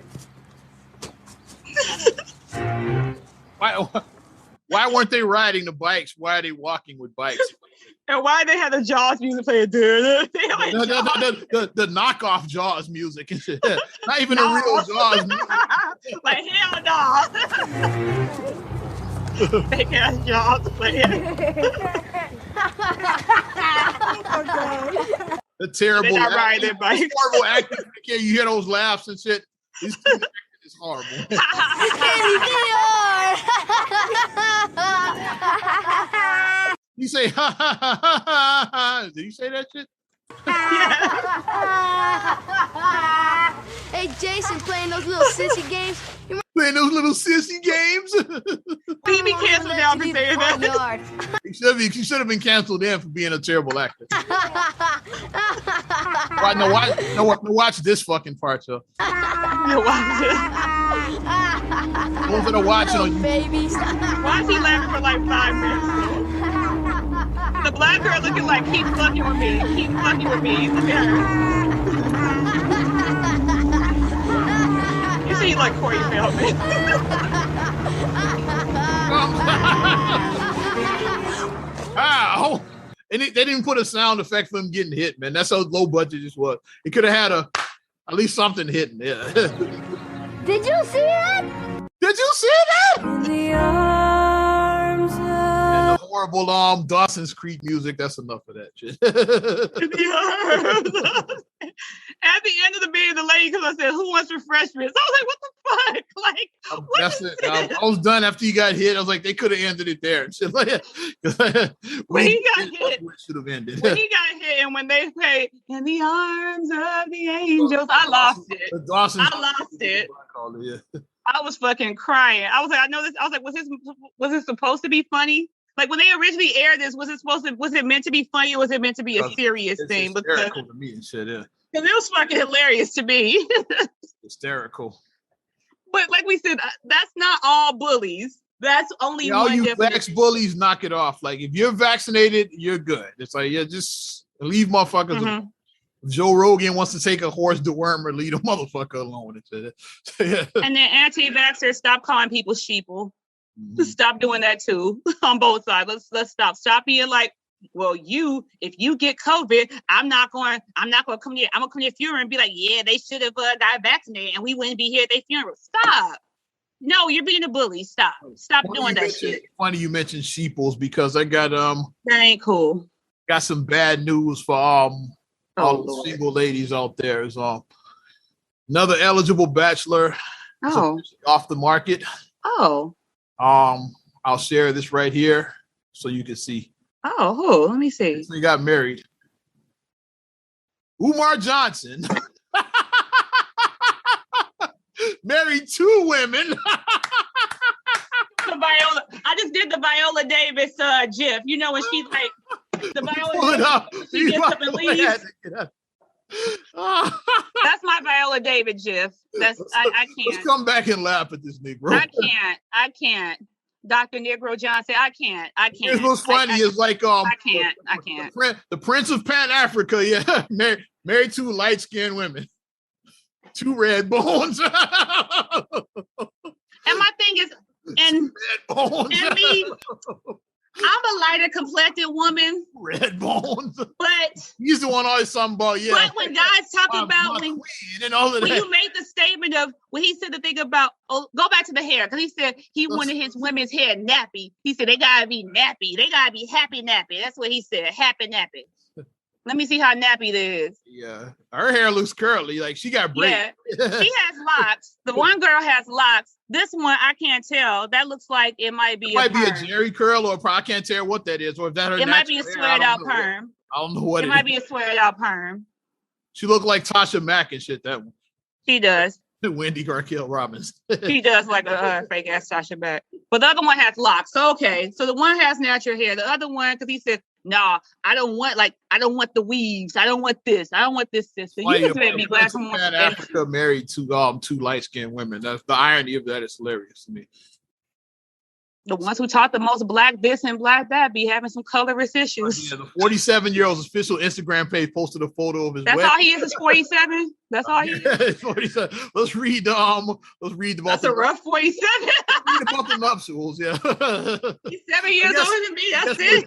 Why weren't they riding the bikes? Why are they walking with bikes? And why they had the Jaws music playing? The knockoff Jaws music and shit. Not even a real Jaws music. Like hell no. Fake ass Jaws playing. The terrible, not riding their bikes. Horrible acting. You hear those laughs and shit. These it's horrible. You say ha ha ha ha ha. Did you say that shit? Hey Jason, playing those little sissy games. Playing those little sissy games. He be canceled now for saying that. He should have been canceled then for being a terrible actor. Watch this fucking part, though. You watch it. Those that are watching on babies. Why is he laughing for like 5 minutes? The black girl looking like, keep fucking with me. Keep fucking with me. Look at her. You see like Corey Feldman. And they didn't put a sound effect for him getting hit, man. That's how low budget this was. It could have had at least something hitting. Yeah. Did you see that? Did you see that? The arms of... And the horrible Dawson's Creek music. That's enough of that shit. At the end of the video, the lady comes and said, "Who wants refreshments?" I was like, "What the fuck?" Like, that's it. I was done after he got hit. I was like, they could have ended it there. When he got hit, should have ended. When he got hit, and when they played "In the Arms of the Angels," I lost it. I lost it. I was fucking crying. I was like, I know this. I was like, was this supposed to be funny? Like when they originally aired this, was it meant to be funny or was it meant to be a serious thing? It's hysterical to me and shit, yeah. Because it was fucking hilarious to me. Hysterical. But like we said, that's not all bullies. That's only one. All you vax bullies, knock it off. Like if you're vaccinated, you're good. It's like, yeah, just leave motherfuckers alone. If Joe Rogan wants to take a horse dewormer, leave a motherfucker alone. Yeah. And then anti-vaxxers, stop calling people sheeple. Stop doing that too on both sides. Let's stop being like, well, if you get COVID, I'm not going to come here. I'm gonna come to your funeral and be like, yeah, they should have got vaccinated and we wouldn't be here at their funeral. Stop. No, you're being a bully. Stop doing that shit. Funny you mentioned sheeples because I got that ain't cool. Got some bad news for all the single ladies out there. Is another eligible bachelor off the market. I'll share this right here so you can see. Oh, who? Let me see. He got married. Umar Johnson married 2 women. I just did the Viola Davis gif. You know when she's like the Viola Davis, she gets up and leaves. That's my Viola Davis gif. I can't. Let's come back and laugh at this Negro. I can't. Dr. Negro Johnson, I can't. Here's what's funny is like I can't. The Prince of Pan Africa, yeah, married 2 light-skinned women, 2 red bones. And my thing is, and me, I'm a lighter complected woman. Red bones. But he's the one always talking about, yeah. But when guys talk about when you made the statement of when he said the thing about go back to the hair, because he said he wanted his women's hair nappy. He said they gotta be nappy. They gotta be happy nappy. That's what he said. Happy nappy. Let me see how nappy that is. Yeah. Her hair looks curly. Like she got braids. Yeah. She has locks. The one girl has locks. This one, I can't tell. That looks like it might be a Jerry curl, or I can't tell what that is, or if that her. It might be a sweated out perm. I don't know what it might be a sweated out perm. She looked like Tasha Mack and shit. That one. She does. Wendy Garkell Robbins. She does like a fake ass Tasha Mack. But the other one has locks. So okay. So the one has natural hair. The other one, because he said, "Nah, I don't want the weaves. I don't want this. I don't want this sister." You just made me glad someone in Africa married 2 light-skinned women. That's the irony of that is hilarious to me. The ones who taught the most black this and black that be having some colorist issues. Yeah, the 47-year-old's official Instagram page posted a photo of his wedding. That's all he is 47? That's all he is? 47. Let's read the That's a rough 47. Read about the nuptials, yeah. He's 7 years older than me. That's it.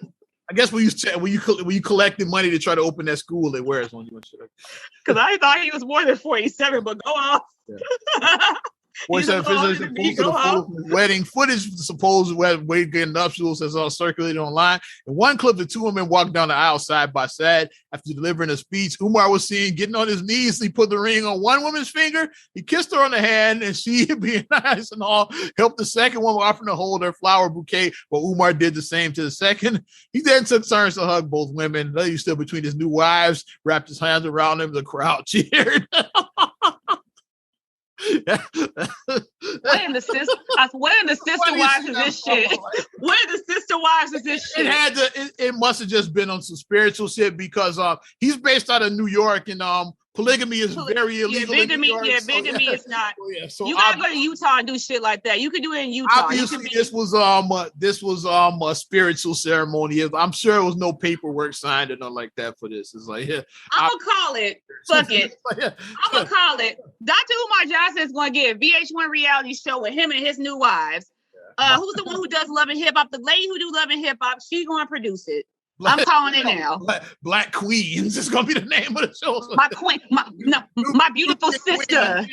I guess when you collecting money to try to open that school, they wear it on you and shit. Because I thought he was more than 47, but go off. Yeah. 47 wedding footage, supposed weight getting nuptials has all circulated online. In one clip, the 2 women walked down the aisle side by side after delivering a speech. Umar was seen getting on his knees. He put the ring on one woman's finger. He kissed her on the hand, and she, being nice and all, helped the second woman, offering to hold her flower bouquet. But Umar did the same to the second. He then took turns to hug both women. He stood between his new wives, wrapped his hands around them. The crowd cheered. Where in the sister wives is this shit? Where the sister wives is this shit? It must have just been on some spiritual shit because he's based out of New York and polygamy is very illegal. Bigamy is not. So you gotta go to Utah and do shit like that. You can do it in Utah. Obviously, this was a spiritual ceremony. I'm sure it was no paperwork signed or nothing like that for this. It's like, yeah, I'm gonna call it. Fuck it. I'm gonna call it. Dr. Umar Johnson is gonna get a VH1 reality show with him and his new wives. Who's the one who does Love and Hip Hop? The lady who do Love and Hip Hop, she's gonna produce it. I'm calling it now. Black Queens is gonna be the name of the show. My queen, my beautiful sister.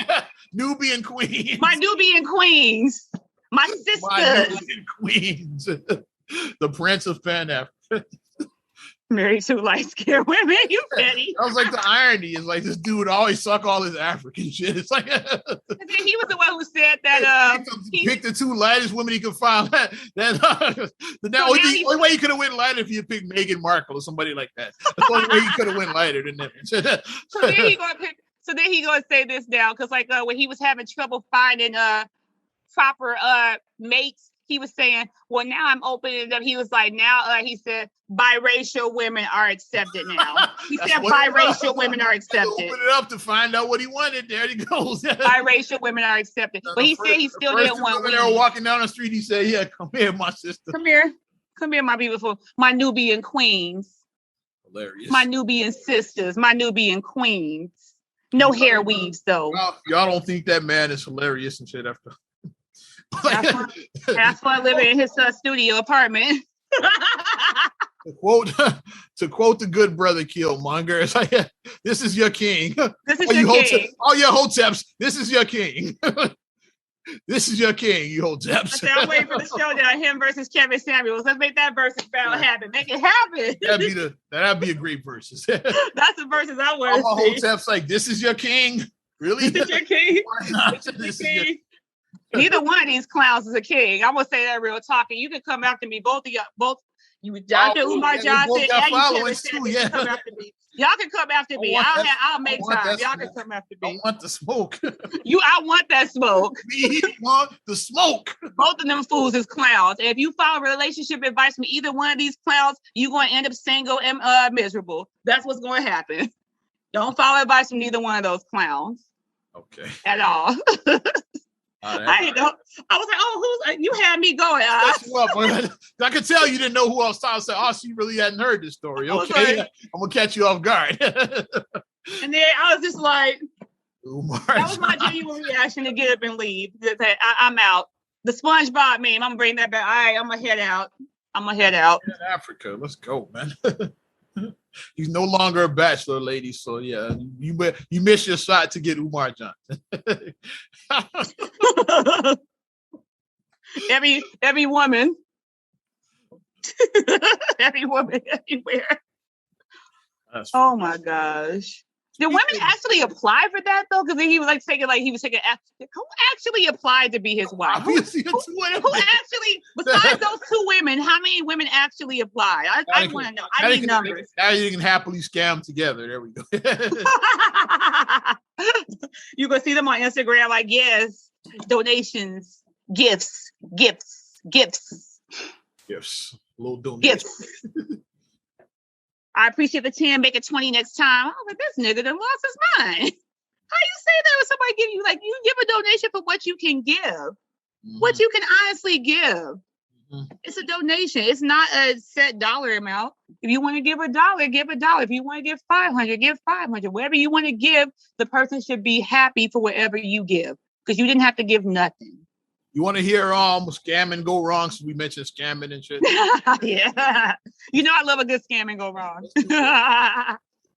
Nubian Queens. My Nubian Queens. My sisters. My Nubian Queens. The Prince of Pan Africa. Married to light-skinned women, you petty. I was like, the irony is like this dude always suck all his African shit. It's like he was the one who said that he picked the two lightest women he could find. The only way he could have went lighter if he had picked Meghan Markle or somebody like that. That's the only way he could have went lighter than that. So then he gonna say this now, because like when he was having trouble finding proper mates, he was saying, well, now I'm opening it up. He was like, now he said biracial women are accepted now. He said biracial women are accepted. Open it up to find out what he wanted. There he goes. Biracial women are accepted. But he said he still didn't want women. They were walking down the street. He said, yeah, come here, my sister. Come here, my beautiful, my Nubian queens. Hilarious. My Nubian sisters, my Nubian queens. No hair weaves, though. Y'all don't think that man is hilarious and shit after. Have fun living in his studio apartment. To quote the good brother Killmonger, it's like, this is your king. This is your king. All your hoteps, this is your king. This is your king, you hoteps. I'm waiting for the showdown, him versus Kevin Samuels. Let's make that versus battle happen. Make it happen. That'd be a great versus. That's the versus I want to see. All my hoteps like, this is your king? Really? This is your king? This is your king. Neither one of these clowns is a king. I'm gonna say that real talking. You can come after me, both of y'all, you, Dr. Umar Johnson, and you, Kevin Samuels, come after me. Y'all can come after me. I'll make time. Y'all can come after me. I want the smoke. I want that smoke. We want the smoke. Both of them fools is clowns. And if you follow relationship advice from either one of these clowns, you're going to end up single and miserable. That's what's going to happen. Don't follow advice from neither one of those clowns. Okay. At all. I didn't know. I was like, oh, you had me going. I could tell you didn't know who I was talking to. Oh, she really hadn't heard this story. Okay. I'm going to catch you off guard. And then I was just like, that was my genuine reaction to get up and leave. I'm out. The SpongeBob meme, I'm going to bring that back. All right, I'm going to head out. In Africa, let's go, man. He's no longer a bachelor, lady. So yeah, you missed your shot to get Umar Johnson. every woman, every woman, everywhere. Oh my gosh! Did women actually apply for that though? Because he was like taking who actually applied to be his wife? Who actually, besides those two women, how many women actually applied? I want to know. I need numbers. Now you can happily scam together. There we go. You can see them on Instagram like, yes, donations, gifts. Little donation. Gifts. I appreciate the 10, make it 20 next time. I was like, this nigga done lost his mind. How you say that when somebody give you, like, you give a donation for what you can give, what you can honestly give. Mm-hmm. It's a donation. It's not a set dollar amount. If you want to give $1, give $1. If you want to give 500, give 500. Whatever you want to give, the person should be happy for whatever you give, because you didn't have to give nothing. You want to hear scamming go wrong? So we mentioned scamming and shit. Yeah. You know I love a good scamming go wrong.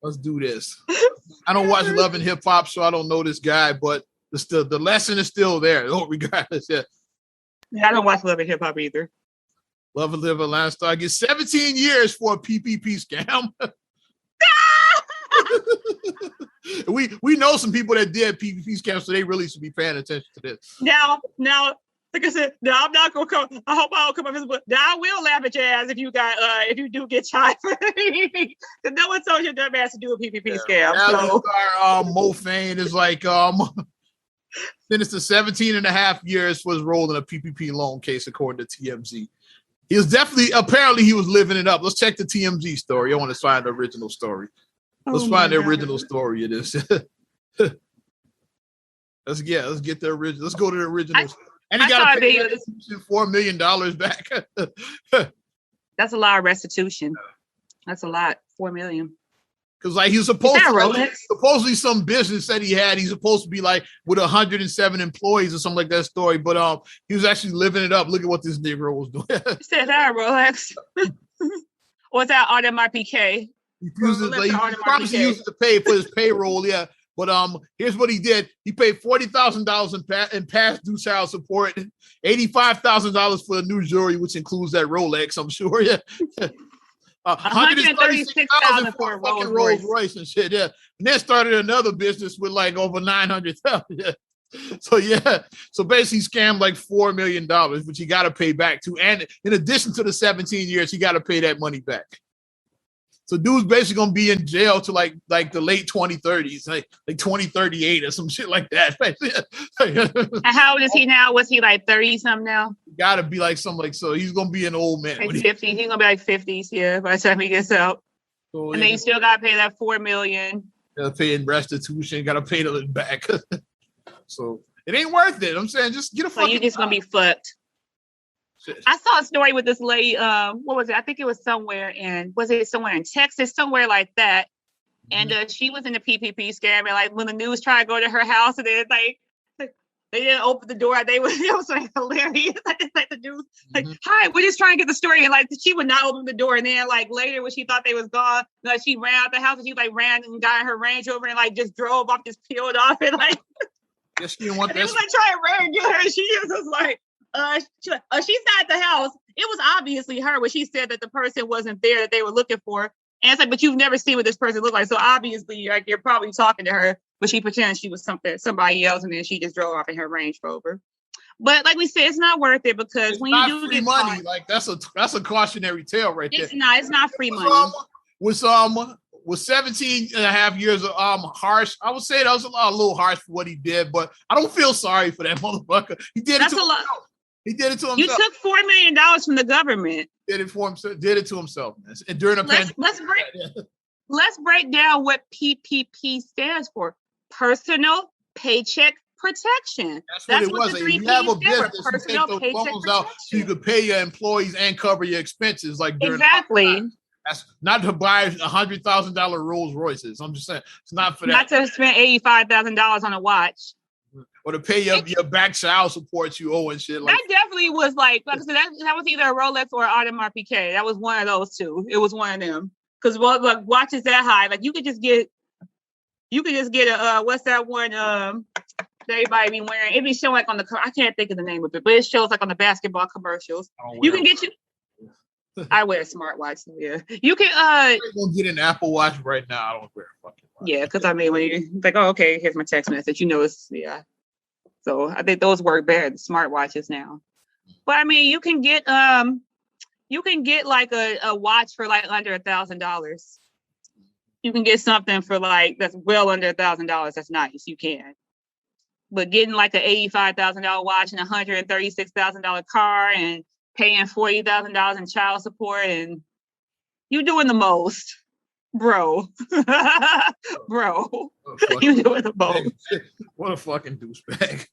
Let's do this. I don't watch Love and Hip Hop, so I don't know this guy, but the lesson is still there. Regardless. Yeah, I don't watch Love and Hip Hop either. Love and Live Atlanta Star gets 17 years for a PPP scam. We know some people that did PPP scams, so they really should be paying attention to this. Now, like I said, now I'm not gonna come. I hope I don't come up with this, but now I will laugh at your ass if you do get tried for it. No one told your dumb ass to do a PPP scam. So Mo Fain is like sentenced to 17 and a half years for his role in a PPP loan case, according to TMZ. He was apparently he was living it up. Let's check the TMZ story. I want to find the original story. Let's find the original story of this. Let's get the original. Let's go to the original. And he got to pay $4 million back. That's a lot of restitution. That's a lot. $4 million. Because like he was supposedly some business that he had. He's supposed to be like with 107 employees or something like that story. But he was actually living it up. Look at what this Negro was doing. He said that Rolex. What's that? Audemars Piguet. He promised he used it to pay for his payroll, yeah. But here's what he did. He paid $40,000 in past due child support, $85,000 for the new jewelry, which includes that Rolex, I'm sure. Yeah. $136,000 for a Rolls Royce and shit. Yeah. And then started another business with like over $900,000. Yeah. So basically he scammed like $4 million, which he got to pay back to. And in addition to the 17 years, he got to pay that money back. So dude's basically gonna be in jail to like the late 2030s, like 2038 or some shit like that. And how old is he now? Was he like 30 something now? Gotta be like something like so. He's gonna be an old man. Like 50. He's gonna be like 50s, yeah, by the time he gets out. So, and then you still gotta pay that $4 million. Gotta pay in restitution, gotta pay it back. So it ain't worth it. I'm saying just get a fucking. So you're just gonna be fucked. I saw a story with this lady. What was it? I think it was somewhere in Texas, somewhere like that. And she was in the PPP scam. And like when the news tried to go to her house, and then like they didn't open the door. It was like hilarious. Like the news, like, hi, we're just trying to get the story. And like she would not open the door. And then like later when she thought they was gone, like she ran out the house and she like ran and got in her Range Rover and like just drove off, just peeled off and like. Yes, you want this. It was like trying to run and get her. And she was like. She's not at the house. It was obviously her when she said that the person wasn't there that they were looking for. And it's like, but you've never seen what this person looked like. So obviously, like you're probably talking to her, but she pretends she was somebody else, and then she just drove off in her Range Rover. But like we said, it's not worth it because it's when you do get money, caught, like that's a cautionary tale right there. It's not free money. With 17 and a half years of harsh, I would say that was a little harsh for what he did, but I don't feel sorry for that motherfucker. He did it to himself. He did it to himself. You took $4 million from the government. Did it for himself. Did it to himself. And during a pandemic. Let's break down what PPP stands for. Personal Paycheck Protection. That's what it was. If you have a business, you take those phones out so you could pay your employees and cover your expenses. Like during exactly. That's not to buy $100,000 Rolls Royces. I'm just saying it's not for that. Not to spend $85,000 on a watch. Or to pay your back child support you owe and shit. Like that definitely was like I said, that was either a Rolex or an Audemars Piguet. That was one of those two. It was one of them. Because like watches that high, like you could just get a what's that one that everybody be wearing? It be showing like on the I can't think of the name of it, but it shows like on the basketball commercials. You can get you. I wear a smartwatch, so yeah. You can I'm gonna get an Apple Watch right now. I don't wear a fucking watch. Yeah, because I mean when you like, oh okay, here's my text message, it's So I think those work better than smartwatches now. But I mean, you can get like a watch for like under $1,000. You can get something for like that's well under $1,000. That's nice. You can. But getting like an $85,000 watch and $136,000 car and paying $40,000 in child support and you doing the most. Bro, you doing the most. What a fucking douchebag.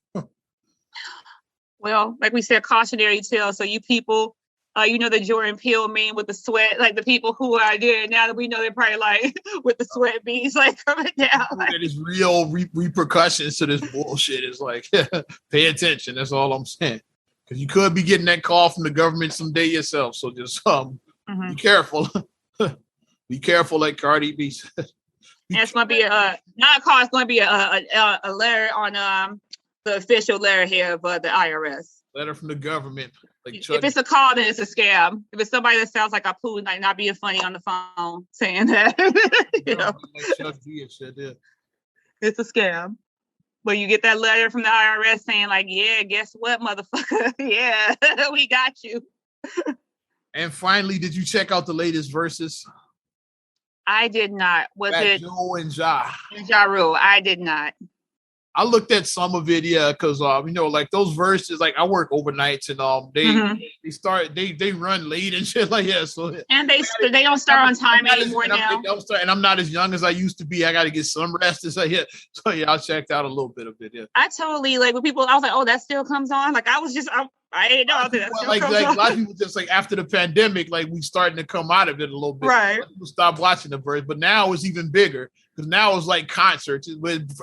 Well, like we said, cautionary tale. So you people, the Jordan Peele meme with the sweat, like the people who are there now that we know they're probably like with the sweat beads like coming down. Like, there's real repercussions to this bullshit. It's like, pay attention. That's all I'm saying. Because you could be getting that call from the government someday yourself. So just be careful. Be careful, like Cardi B said. And it's going to be not a call. It's going to be a letter on the official letterhead of the IRS. Letter from the government. Like if it's a call, then it's a scam. If it's somebody that sounds like a poo, like not being funny on the phone, saying that, like Chuck D and shit, yeah. It's a scam. But you get that letter from the IRS saying, like, yeah, guess what, motherfucker? Yeah, we got you. And finally, did you check out the latest verses? I did not. Was it Joe and Ja? And Ja Rule. I did not. I looked at some of it, yeah, because like those verses, like I work overnights and they run late and shit like so. And they don't start on time anymore now. And I'm not as young as I used to be. I got to get some rest and so I checked out a little bit of it. Yeah, I totally like when people. I was like, oh, that still comes on. Like I was just. I didn't know that. Like a lot of people just like after the pandemic, like we starting to come out of it a little bit. Right. People stop watching the verse, but now it's even bigger because now it's like concerts.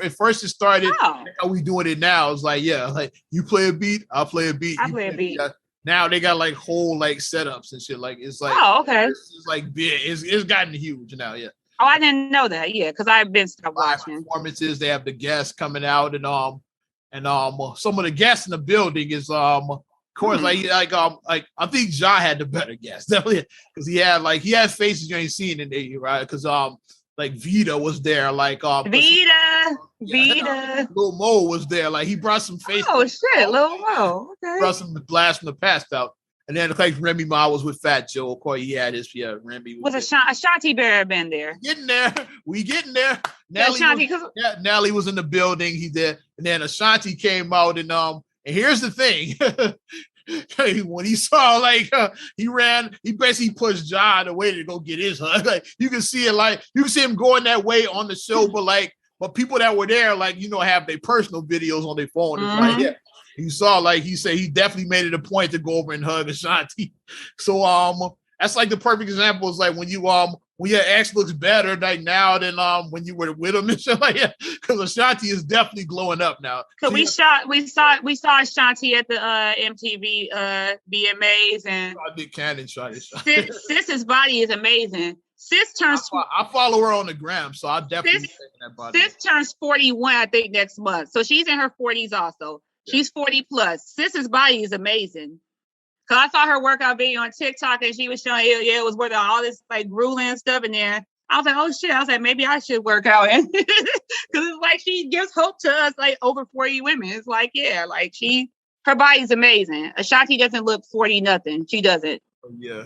At first it started like how we doing it now. It's like like you play a beat, I'll play a beat. I play a beat. Now they got like whole like setups and shit. Like it's like okay. It's like big. It's gotten huge now. Yeah. Oh, I didn't know that. Yeah, because I've been stopped Live watching performances. They have the guests coming out and some of the guests in the building is of course like I think Ja had the better guests definitely because he had faces you ain't seen in there, right? Because like Vita was there, like Vita. Lil Mo was there, like he brought some faces. Oh shit, Lil Mo. Okay. Brought some blast from the past out. And then like Remy Ma was with Fat Joe. Of course, he had his Remy was Ashanti Bear been there? We getting there. Nelly was in the building. He did, and then Ashanti came out and here's the thing. When he saw he basically pushed John away to go get his hug. Like you can see it, you can see him going that way on the show, but people that were there, have their personal videos on their phone. It's yeah. You saw, he said he definitely made it a point to go over and hug Ashanti. So that's like the perfect example. Is like when your ex looks better now than when you were with him and shit like that. Because Ashanti is definitely glowing up now. Because we saw Ashanti at the MTV VMAs and Nick Cannon shot it. Sis's body is amazing. Sis turns. I follow her on the gram, so I definitely that body. Sis turns 41, I think, next month. So she's in her 40s also. Yeah. She's 40 plus. Sis's body is amazing. Cause I saw her workout video on TikTok and she was showing it was working on all this grueling and stuff. And then I was like, oh shit. I was like, maybe I should work out. Cause it's like she gives hope to us over 40 women. It's like, yeah, her body's amazing. Ashanti doesn't look 40 nothing. She doesn't. Yeah.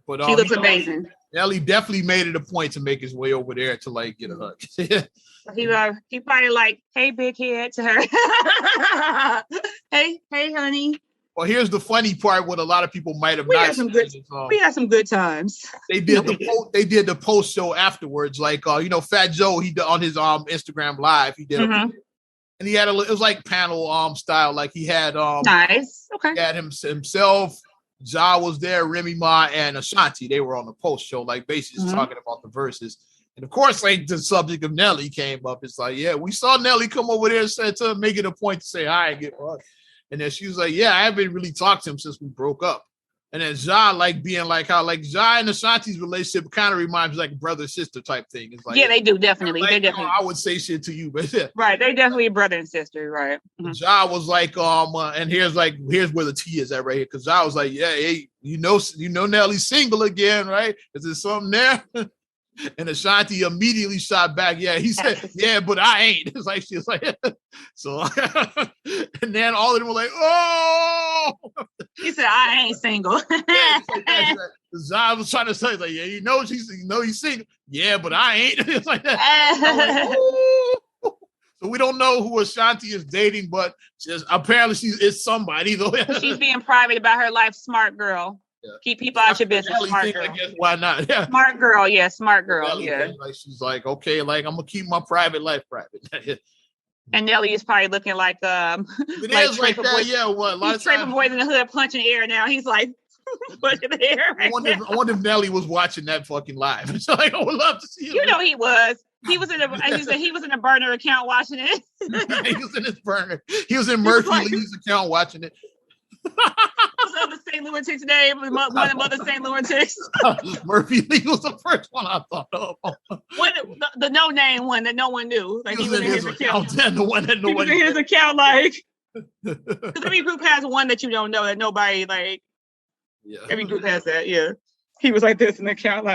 But she looks amazing. Nelly definitely made it a point to make his way over there to get a hug. He probably hey big head to her. hey honey. Well, here's the funny part. What a lot of people might have not seen. We had some good times. They did the post show afterwards. Fat Joe, he did on his Instagram live. He did, and he had it was like panel style. Like he had nice. Okay. He had himself. Ja was there. Remy Ma and Ashanti. They were on the post show, basically talking about the verses. And of course, the subject of Nelly came up. It's yeah, we saw Nelly come over there and said to make it a point to say hi and get hug. And then she was like, yeah, I haven't really talked to him since we broke up. And then Ja, being how Ja and Ashanti's relationship kind of reminds me brother sister type thing. It's yeah, they do definitely. They definitely. I would say shit to you, but yeah. Right, they definitely brother and sister, right? Mm-hmm. Ja was and here's where the T is at right here, because Ja was yeah, hey, you know Nelly's single again, right? Is there something there? And Ashanti immediately shot back. Yeah, he said, yeah, but I ain't. It's she was so, and then all of them were oh. He said, I ain't single. Ja was trying to say, yeah, he's single. Yeah, but I ain't. It's that. So we don't know who Ashanti is dating, but just apparently it's somebody though. She's being private about her life. Smart girl. Yeah. Keep people out your business. Smart girl. I guess why not? Yeah. Smart girl. Yeah. Smart girl. Yeah. She's okay. I'm gonna keep my private life private. And Nelly is probably looking it is like that. Boys. Yeah. What? He's Traper Boys in the hood punching air now. He's punching the air. I wonder if Nelly was watching that fucking live. So I would love to see him. He was. He was in a burner account watching it. He was in his burner. He was in Murphy Lee's account watching it. What's up, the St. Louis name? One of the mother St. Louis. Murphy Lee was the first one I thought of. The no name one that no one knew. He was in his account. The one that nobody. He was in his account. Because every group has one that you don't know that nobody Yeah. Every group has that. Yeah. He was this in the account.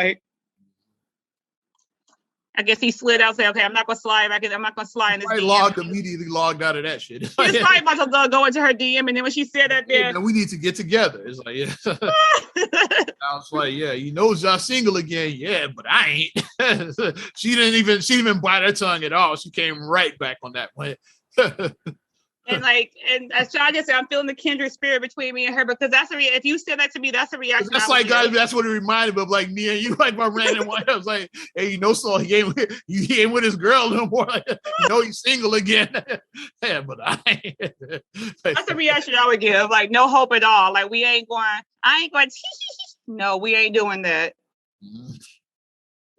I guess he slid out and said, okay, I'm not going to slide back in. I'm not going to slide in this DM. Immediately logged out of that shit. He's probably about to go into her DM. And then when she said that there. Yeah, we need to get together. It's yeah. I was yeah, y'all single again. Yeah, but I ain't. She didn't even bite her tongue at all. She came right back on that one. And as John just said, I'm feeling the kindred spirit between me and her because that's if you said that to me, that's a reaction. That's that's what it reminded me of, me and you, my random one. I was hey, so he ain't with his girl no more. He's single again. Yeah, but I ain't. That's a reaction I would give. No hope at all. I ain't going. No, we ain't doing that.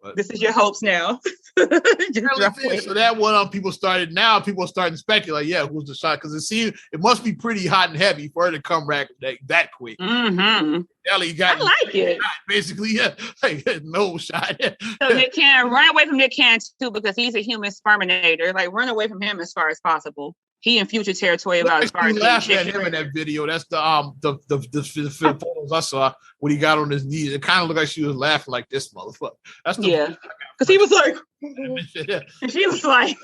But this is your hopes now. So that one people started to speculate, yeah, who's the shot? Because it must be pretty hot and heavy for her to come back that quick. Mm-hmm. Ellie got I like it. Shot, basically, yeah, like no shot. So Nick Cannon, run away from Nick Cannon too, because he's a human sperminator. Like, run away from him as far as possible. He in future territory about as far as laughing at him in that video. That's the photos I saw when he got on his knees. It kind of looked like she was laughing like this motherfucker. That's because he was like, and she was like,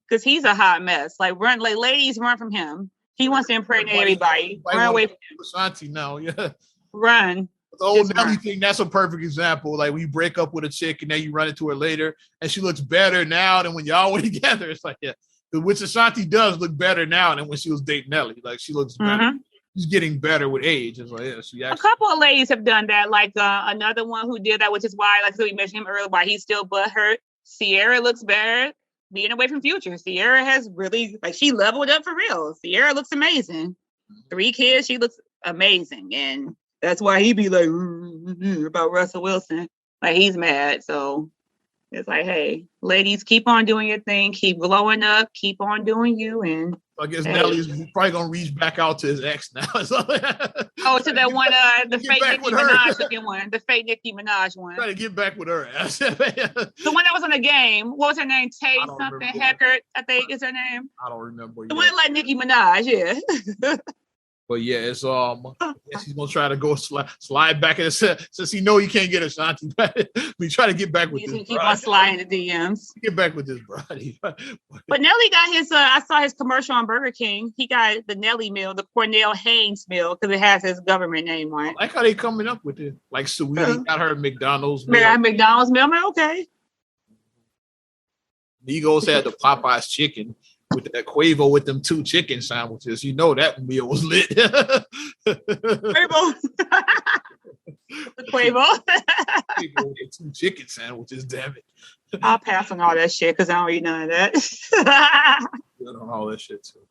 because he's a hot mess. Like, ladies, run from him. He wants to impregnate everybody. Run away from him. Ashanti now, yeah. Run. The whole Nelly thing, that's a perfect example. Like, we break up with a chick and then you run into her later and she looks better now than when y'all were together. It's like, yeah. Which Ashanti does look better now than when she was dating Nelly. Like, she looks better. Mm-hmm. She's getting better with age. It's like, yeah, a couple of ladies have done that. Like another one who did that, which is why, like we mentioned him earlier, why he's still butthurt. Sierra looks better being away from Future. Sierra has really, like, she leveled up for real. Sierra looks amazing. 3 kids, she looks amazing. And that's why he be like about Russell Wilson. Like, he's mad. So it's like, hey, ladies, keep on doing your thing, keep glowing up, keep on doing you. And I guess Nelly's probably gonna reach back out to his ex now. To that one, the fake Nicki Minaj looking one, the fake Nicki Minaj one. Try to get back with her ass. The one that was on the game. What was her name? Tay something Heckert, I think is her name. I don't remember. The one like Nicki Minaj, yeah. But yeah, it's yes, he's gonna try to go slide back in since he know he can't get Ashanti back. We try to get back with this. Keep on sliding the DMs. Get back with this brody. But Nelly got his. I saw his commercial on Burger King. He got the Nelly meal, the Cornell Haynes meal, because it has his government name on it. I like how they coming up with it. Like Saweetie got her McDonald's meal. McDonald's meal. I'm like, okay. Migos had the Popeyes chicken. With that Quavo with them 2 chicken sandwiches, you know that meal was lit. Quavo. Quavo. Quavo with 2 chicken sandwiches, damn it. I'll pass on all that shit because I don't eat none of that. On all that shit too.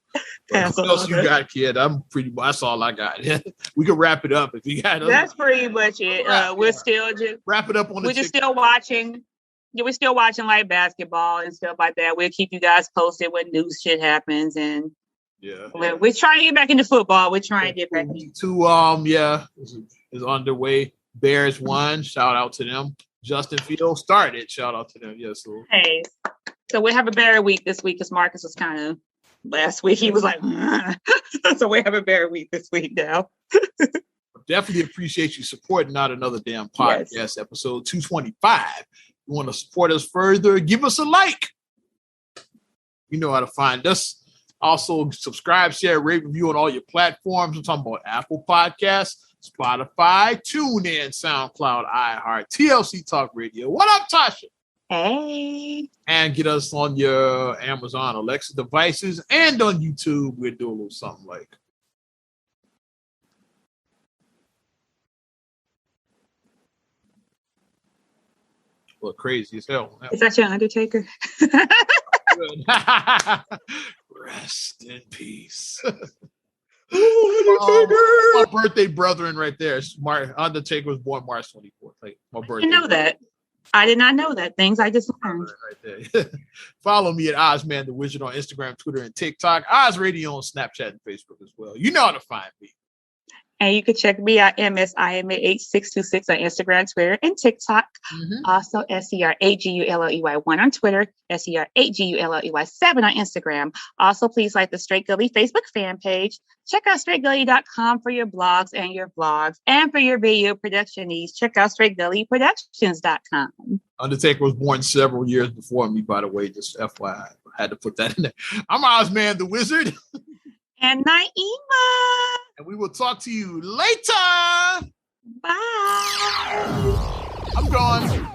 What else you got, kid? That's all I got. We can wrap it up if you got. That's pretty much it. We're still just wrap it up on. We're just still watching. Yeah, we're still watching like basketball and stuff like that. We'll keep you guys posted when new shit happens, and we're trying to get back into football. We're trying to get back into is underway. Bears won. Shout out to them. Justin Fields started. Shout out to them. Yes. Hey, so we have a better week this week because Marcus was kind of last week. He was like, so we have a better week this week now. Definitely appreciate you supporting Not Another Damn Podcast, episode 225. You want to support us further, give us a like. You know how to find us. Also, subscribe, share, rate, review on all your platforms. I'm talking about Apple Podcasts, Spotify, TuneIn, SoundCloud, iHeart, TLC Talk Radio. What up, Tasha? Hey. And get us on your Amazon Alexa devices and on YouTube. We'll do a little something like. Look crazy as hell. Is that your Undertaker? Rest in peace. My birthday brethren right there. Undertaker was born March 24th. Like my birthday. I know that. I did not know that. Things I just learned. Right there. Follow me at Ozman the Wizard on Instagram, Twitter, and TikTok. Oz Radio on Snapchat and Facebook as well. You know how to find me. And you can check me out, MSIMA8626 on Instagram, Twitter, and TikTok. Mm-hmm. Also, SCR8GULLEY1 on Twitter, SCR8GULLEY7 on Instagram. Also, please like the Straight Gully Facebook fan page. Check out straightgully.com for your blogs and your vlogs. And for your video production needs, check out straightgullyproductions.com. Undertaker was born several years before me, by the way, just FYI. I had to put that in there. I'm Ozman the Wizard. And Naima. And we will talk to you later. Bye. I'm gone.